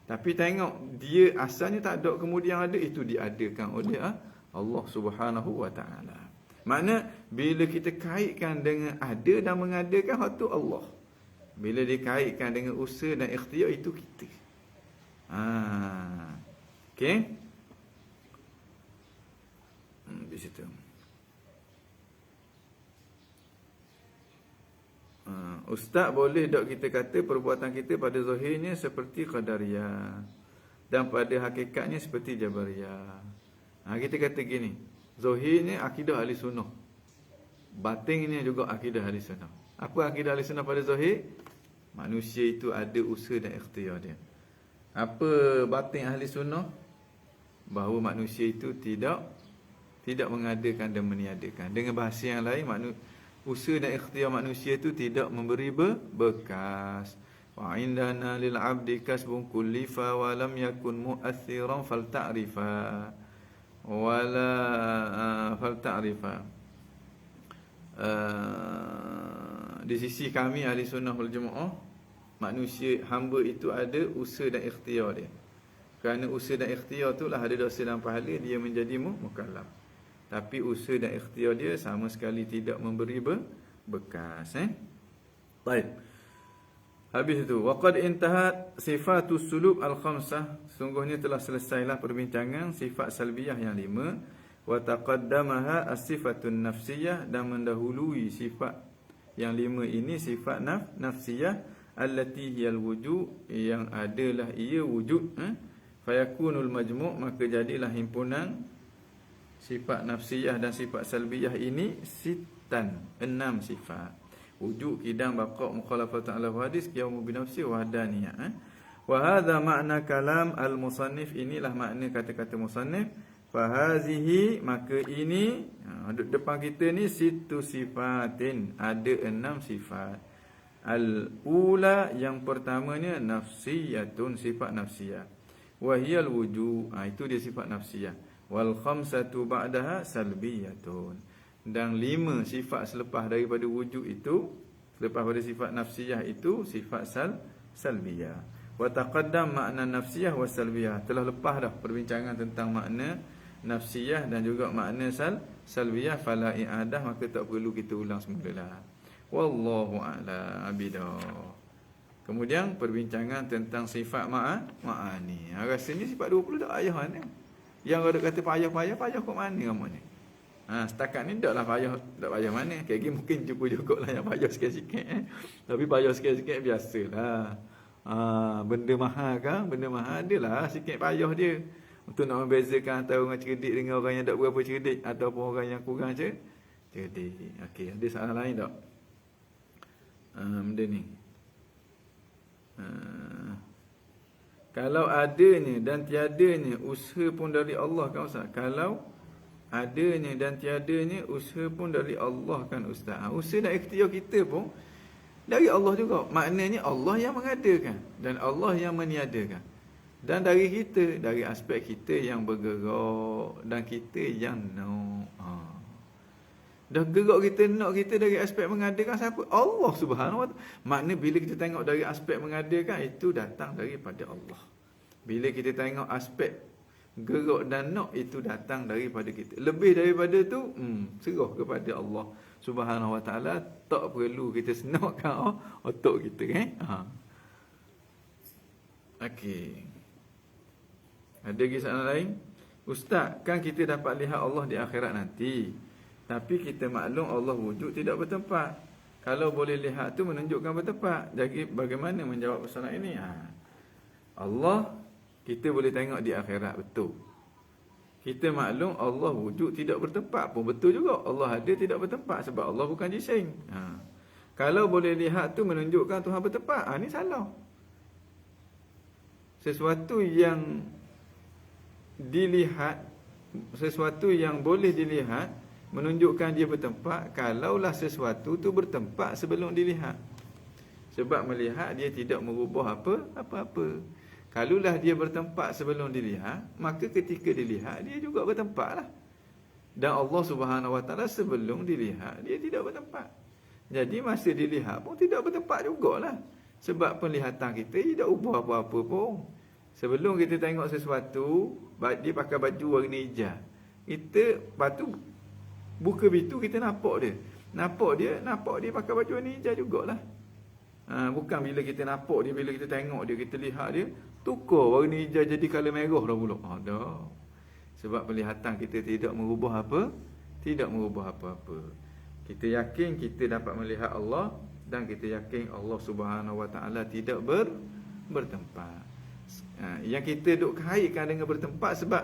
Tapi tengok dia asalnya tak ada, kemudian ada, itu diadakan oleh Allah Subhanahu wa taala. Makna bila kita kaitkan dengan ada dan mengadakan, hak tu Allah. Bila dikaitkan dengan usaha dan ikhtiar, itu kita. Okey. Di situ. Ustaz, boleh tak kita kata perbuatan kita pada zahirnya seperti Qadariyah dan pada hakikatnya seperti Jabariyah? Kita kata gini, zahirnya akidah ahli sunnah, batinnya juga akidah ahli sunnah. Apa akidah ahli sunnah pada zahir? Manusia itu ada usaha dan ikhtiar dia. Apa batin ahli sunnah? Bahawa manusia itu tidak mengadakan dan meniadakan. Dengan bahasa yang lain, usaha dan ikhtiar manusia itu tidak memberi bekas. Wa indana lil abdi kasbun kullifa wa lam yakun mu'athiran falta'rifa wala falta'rifa. Di sisi kami ahli sunnah wal jamaah, manusia hamba itu ada usaha dan ikhtiar dia. Kerana usaha dan ikhtiar itulah ada dosa dan pahala, dia menjadi mukallaf. Tapi usaha dan ikhtiar dia sama sekali tidak memberi bekas. Baik. Habis itu, waqad intahat sifatus sulub al-khamsah. Sungguhnya telah selesailah perbincangan sifat salbiyah yang 5. Wa taqaddamaha as-sifatun nafsiyah, dan mendahului sifat yang 5 ini sifat nafsiyah allati hiyal wujud, yang adalah ia wujud. Fayakunul majmu', maka jadilah himpunan sifat nafsiyah dan sifat salbiyah ini sitan, 6 sifat. Wujud, qidam, baqa', mukhalafatan ala hadis, qiyamu bi nafsi, wahdaniyah. Wa hadha makna kalam al-musannif, inilah makna kata-kata musannif. Fa hazihi, maka ini depan kita ni situ sifatin, ada 6 sifat. Al-ula, yang pertamanya nafsiyatun, sifat nafsiyah. Wa hiyal wujud, itu dia sifat nafsiyah. Wal khamsatu ba'daha salbiyatun, dan 5 sifat selepas daripada wujud itu, selepas pada sifat nafsiyah itu sifat salbiyah. Wa taqaddam makna nafsiyah wa salbiyah, telah lepas dah perbincangan tentang makna nafsiyah dan juga makna salbiyah. Fala i'adah, maka tak perlu kita ulang semula. Wallahu a'lam bidah. Kemudian perbincangan tentang sifat ma'ani. Rasanya sifat 20 tak payah ni. Yang ada kata payah kok mana kamu ni? Setakat ni taklah payah, tak payah mana. Kayak gini mungkin cukup lah yang payah sikit-sikit. Tapi payah sikit-sikit biasalah. Benda mahal kan? Benda mahal adalah sikit payah dia. Untuk nak membezakan antara orang cerdik dengan orang yang tak berapa cerdik, ataupun orang yang kurang cerdik. Okey, ada soalan lain tak? Benda ni. Kalau adanya dan tiadanya usaha pun dari Allah kan Ustaz? Kalau adanya dan tiadanya usaha pun dari Allah kan Ustaz? Usaha dan ikhtiar kita pun dari Allah juga. Maknanya Allah yang mengadakan dan Allah yang meniadakan. Dan dari kita, dari aspek kita yang bergerak dan kita yang nak. Dah gerak kita nak kita dari aspek mengadakan siapa? Allah Subhanahu wa taala. Makna bila kita tengok dari aspek mengadakan, itu datang daripada Allah. Bila kita tengok aspek gerak dan nak, itu datang daripada kita. Lebih daripada tu, serah kepada Allah Subhanahu wa taala. Tak perlu kita senakkan otak kita, Okey. Ada lagi soalan lain? Ustaz, kan kita dapat lihat Allah di akhirat nanti, tapi kita maklum Allah wujud tidak bertempat. Kalau boleh lihat tu menunjukkan bertempat. Jadi bagaimana menjawab persoalan ini? Allah kita boleh tengok di akhirat, betul. Kita maklum Allah wujud tidak bertempat pun betul juga. Allah ada tidak bertempat sebab Allah bukan jisim. Kalau boleh lihat tu menunjukkan Tuhan bertempat, ni salah. Sesuatu yang dilihat, sesuatu yang boleh dilihat menunjukkan dia bertempat kalaulah sesuatu tu bertempat sebelum dilihat. Sebab melihat dia tidak merubah apa-apa. Kalaulah dia bertempat sebelum dilihat, maka ketika dilihat dia juga bertempat lah. Dan Allah Subhanahu Wa Taala sebelum dilihat dia tidak bertempat. Jadi masa dilihat pun tidak bertempat jugalah. Sebab penglihatan kita tidak ubah apa-apa pun. Sebelum kita tengok sesuatu, dia pakai baju warna hijau. Kita lepas tu buka pintu kita nampak dia. Nampak dia pakai baju warna hijau jugalah. Bukan bila kita nampak dia, bila kita tengok dia, kita lihat dia, tukar warna hijau jadi color merah dah pula. Dah. Sebab penglihatan kita tidak merubah apa? Tidak merubah apa-apa. Kita yakin kita dapat melihat Allah dan kita yakin Allah Subhanahu Wa Taala tidak bertempat. Yang kita duk kaitkan dengan bertempat sebab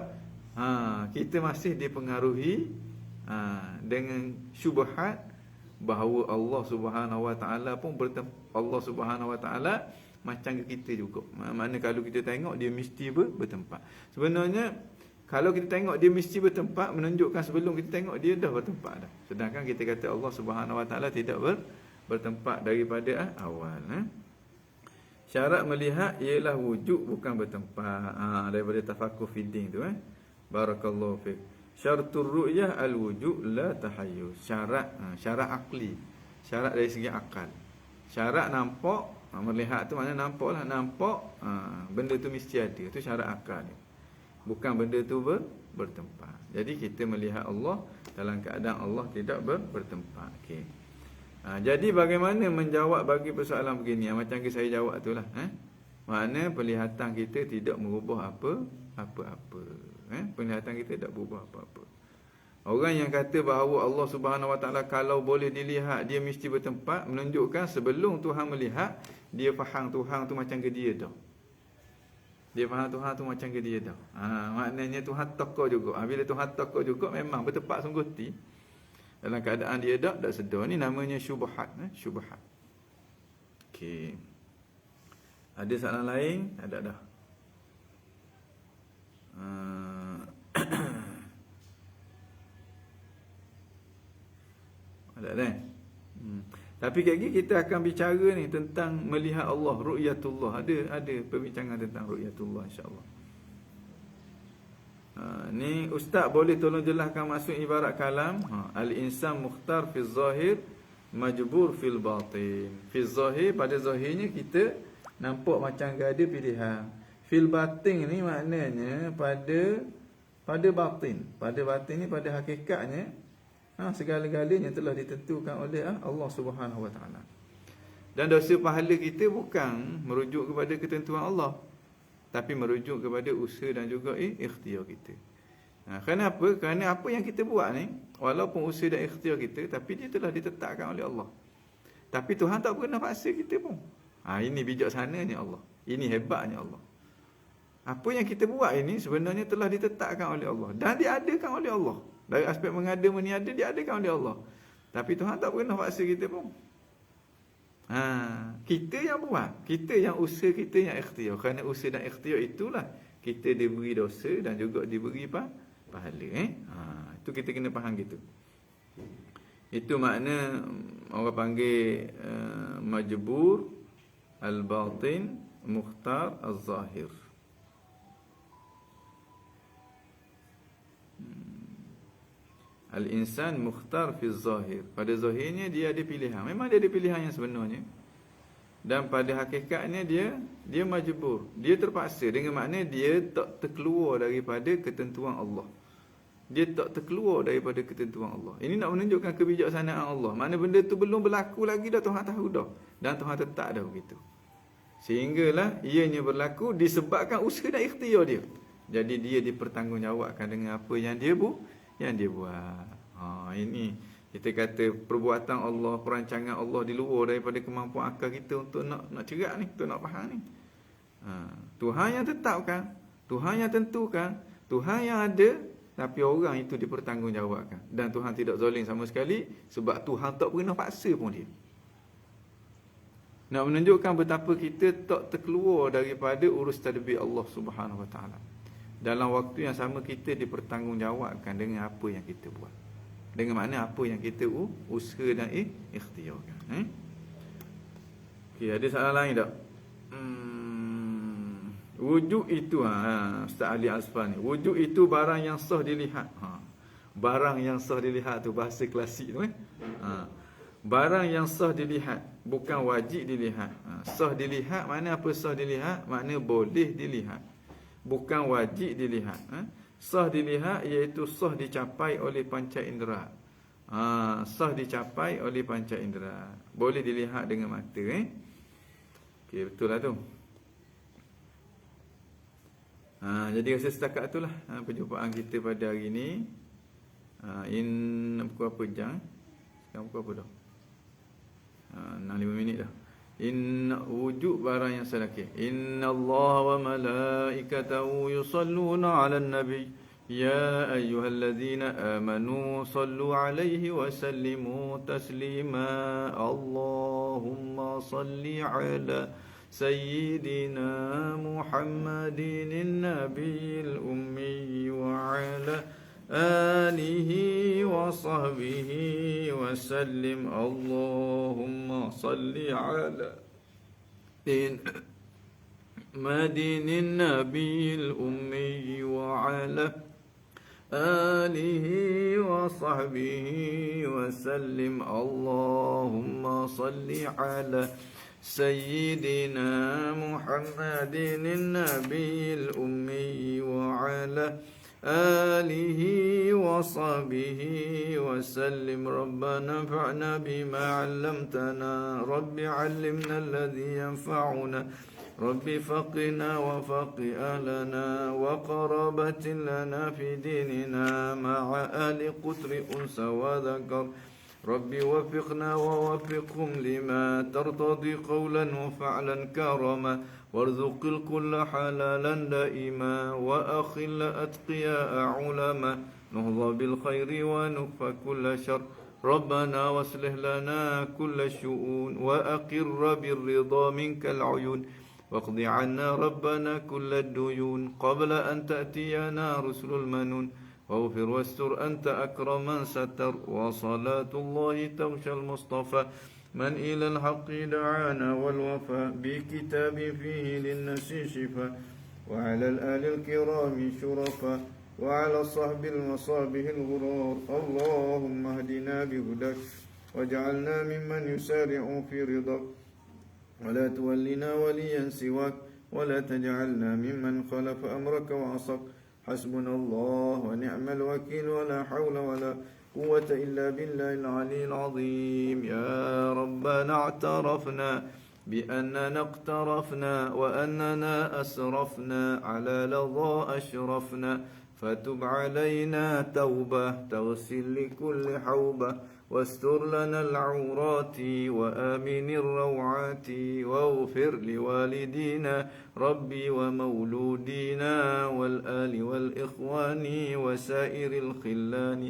kita masih dipengaruhi dengan syubhat bahawa Allah Subhanahu Wa Taala pun Allah Subhanahu Wa Taala macam kita juga. Mana kalau kita tengok dia mesti bertempat. Sebenarnya kalau kita tengok dia mesti bertempat menunjukkan sebelum kita tengok dia dah bertempat dah. Sedangkan kita kata Allah Subhanahu Wa Taala tidak bertempat daripada awal. Syarat melihat ialah wujud bukan bertempat. Daripada tafakur fiddin tu. Barakallahu fiik. Syaratul ru'yah al-wujud la tahayyuz. Syarat akli. Syarat dari segi akal. Syarat nampak, melihat tu maknanya nampaklah, nampak benda tu mesti ada. Itu syarat akal ni. Bukan benda tu bertempat. Jadi kita melihat Allah dalam keadaan Allah tidak bertempat. Okey. Jadi bagaimana menjawab bagi persoalan begini? Macam que saya jawab itulah. Makna penglihatan kita tidak merubah apa-apa. Penglihatan kita tidak berubah apa-apa. Orang yang kata bahawa Allah Subhanahu Wa Taala kalau boleh dilihat dia mesti bertempat, menunjukkan sebelum Tuhan melihat dia faham Tuhan tu macam ke dia dah. Dia faham Tuhan tu macam ke dia dah. Maknanya Tuhan teka juga. Bila Tuhan teka juga memang bertempat sungguh ti. Dalam keadaan dia tak sedar. Ni namanya syubhat. Syubhat. Okey. Ada soalan lain? Ada dah. Ada dah. Tapi lagi kita akan bicara ni tentang melihat Allah, ru'yatullah. Ada perbincangan tentang ru'yatullah insya-Allah. Ni ustaz boleh tolong jelaskan maksud ibarat kalam? Al-insan mukhtar fi zahir, majbur fil batin. Fi zahir, pada zahirnya kita nampak macam ada pilihan. Fil batin ni maknanya pada batin. Pada batin ni pada hakikatnya segala-galanya telah ditentukan oleh Allah Subhanahu Wa Taala. Dan dosa pahala kita bukan merujuk kepada ketentuan Allah, tapi merujuk kepada usaha dan juga ikhtiar kita. Kenapa? Kerana apa yang kita buat ni, walaupun usaha dan ikhtiar kita, tapi dia telah ditetapkan oleh Allah. Tapi Tuhan tak pernah paksa kita pun. Ini bijaksananya Allah. Ini hebatnya Allah. Apa yang kita buat ini sebenarnya telah ditetapkan oleh Allah dan diadakan oleh Allah. Dari aspek mengada meniada diadakan oleh Allah. Tapi Tuhan tak pernah paksa kita pun. Kita yang buat, kita yang usaha, kita yang ikhtiar. Kerana usaha dan ikhtiar itulah kita diberi dosa dan juga diberi pahala. Itu kita kena faham gitu. Itu makna orang panggil majbur al-batin, mukhtar al-zahir. Al-insan mukhtar fi zahir. Pada zahirnya dia ada pilihan. Memang dia ada pilihan yang sebenarnya. Dan pada hakikatnya dia majbur. Dia terpaksa dengan makna dia tak terkeluar daripada ketentuan Allah. Dia tak terkeluar daripada ketentuan Allah. Ini nak menunjukkan kebijaksanaan Allah. Mana benda tu belum berlaku lagi dah Tuhan tahu dah. Dan Tuhan tetap dah begitu. Sehinggalah ianya berlaku disebabkan usaha dan ikhtiar dia. Jadi dia dipertanggungjawabkan dengan apa yang dia buat. Ini kita kata perbuatan Allah, perancangan Allah di luar daripada kemampuan akal kita untuk nak cerak ni, untuk nak faham ni. Tuhan yang tetapkan, Tuhan yang tentukan, Tuhan yang ada, tapi orang itu dipertanggungjawabkan. Dan Tuhan tidak zalim sama sekali sebab Tuhan tak pernah paksa pun dia. Nak menunjukkan betapa kita tak terkeluar daripada urus tadbir Allah Subhanahu Wa Taala. Dalam waktu yang sama kita dipertanggungjawabkan dengan apa yang kita buat. Dengan makna apa yang kita usaha dan ikhtiarkan. Okey, ada soalan lain tak? Wujud itu Ustaz Ali Asfar ni. Wujud itu barang yang sah dilihat. Barang yang sah dilihat tu bahasa klasik tu Barang yang sah dilihat, bukan wajib dilihat. Sah dilihat mana apa sah dilihat? Makna boleh dilihat. Bukan wajib dilihat. Sah dilihat iaitu sah dicapai oleh panca indera. Sah dicapai oleh panca indera. Boleh dilihat dengan mata. Okey, betul lah tu. Jadi rasa setakat itulah perjumpaan kita pada hari ini. Pukul apa jam? Sekarang pukul apa dah? 5 minit dah. Wujud barang yang sadaqah. Inna Allah wa malaikatahu yusalluna 'alan nabi. Ya ayyuhalladzina amanu sallu 'alaihi wa sallimu taslima. Allahumma salli 'ala sayyidina Muhammadin nabiyil ummi wa 'ala alihi wa sahbihi wa sallim. Allahumma salli ala madinin nabiyil ummi wa ala alihi wa sahbihi wa sallim. Allahumma salli ala sayyidina Muhammadin nabiyil ummi wa ala آله وصحبه وسلم. ربنا انفعنا بما علمتنا. رب علمنا الذي ينفعنا. رب فقنا وفق أهلنا وقرابة لنا في ديننا مع آل قتر أنثى وذكر. رب وفقنا ووفقهم لما ترتضي قولا وفعلا كرما. وارزق الكل حلالا دائما وأخل أتقياء علما. نهضى بالخير ونكفى كل شر. ربنا واصلح لنا كل الشؤون وأقر بالرضا منك العيون. واقض عنا ربنا كل الديون قبل أن تأتينا رسل المنون. واغفر واستر أنت أكرم من ستر. وصلاة الله تغشى المصطفى من إلى الحق دعانا والوفاء بكتاب فيه للناس شفاء. وعلى الآل الكرام شرفاء وعلى الصحب المصابه الغرار. اللهم اهدنا بهداك واجعلنا ممن يسارع في رضاك. ولا تولنا وليا سواك ولا تجعلنا ممن خلف أمرك وعصاك. حسبنا الله ونعم الوكيل ولا حول ولا قوة إلا بالله العلي العظيم. يا ربنا اعترفنا بأننا اقترفنا وأننا أسرفنا على لظى أشرفنا. فتب علينا توبة تغسل لكل حوبة. واستر لنا العورات وآمن الروعات. واغفر لوالدينا ربي ومولودينا والآل والإخوان وسائر الخلان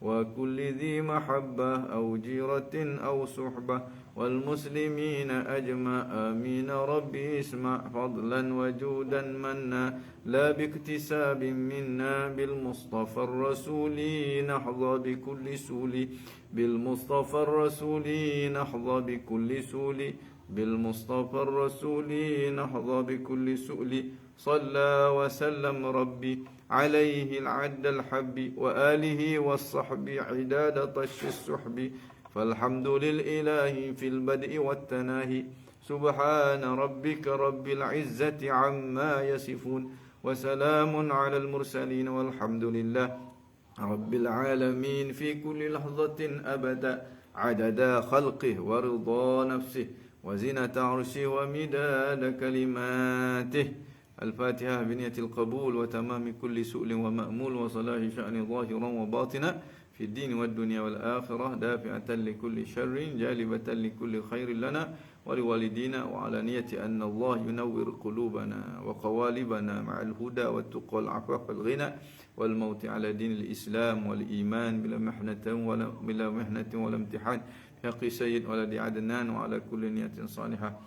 وكل ذي محبة أو جيرة أو صحبة والمسلمين أجمع. آمين. ربي اسمع فضلا وجودا منا لا باكتساب منا. بالمصطفى الرسول نحظى بكل سول. بالمصطفى الرسول نحظى بكل سول. بالمصطفى الرسول نحظى بكل سؤل. صلى وسلم ربي عليه العد الحب وآله والصحب عداد طش السحب. فالحمد للإله في البدء والتناهي. سبحان ربك رب العزة عما يصفون وسلام على المرسلين والحمد لله رب العالمين في كل لحظة أبدا عدد خلقه ورضا نفسه وزنة عرشه ومداد كلماته. الفاتحة بنية القبول وتمام كل سؤل ومأمول وصلاح شأن ظاهرا وباطنا في الدين والدنيا والآخرة دافعة لكل شر جالبة لكل خير لنا ولوالدينا. وعلى نية أن الله ينور قلوبنا وقوالبنا مع الهدى والتقى والعفاف والغنى والموت على دين الإسلام والإيمان بلا محنة ولا امتحان. حق سيد ولد عدنان وعلى كل نية صالحة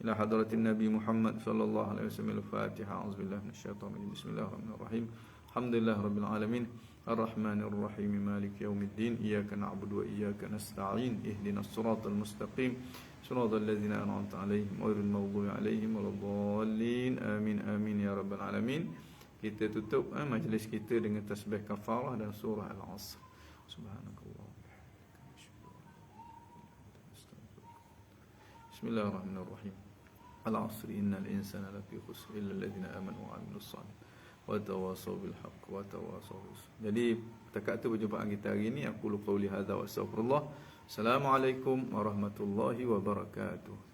إلى حضرة النبي محمد صلى الله عليه وسلم. الفاتحة. أعوذ بالله من الشيطان الرجيم. بسم الله الرحمن الرحيم. الحمد لله رب العالمين الرحمن الرحيم مالك يوم الدين. إياك نعبد وإياك نستعين. اهدنا الصراط المستقيم صراط الذين أنعمت عليهم غير المغضوب عليهم ولا الضالين. آمين آمين يا رب العالمين. kita tutup majlis kita dengan tasbih kafarah dan surah Al-Asr. Subhanakallah. Bismillahirrahmanirrahim. Al-Asr innal insana lafi khusr illa alladhina amanu wa 'amilus shalihati wa tawasaw bil haqq wa tawasaw bis sabr. Jadi setakat tu perjumpaan kita hari ini. Aku qauli hadza wa astaghfirullah. Assalamualaikum warahmatullahi wabarakatuh.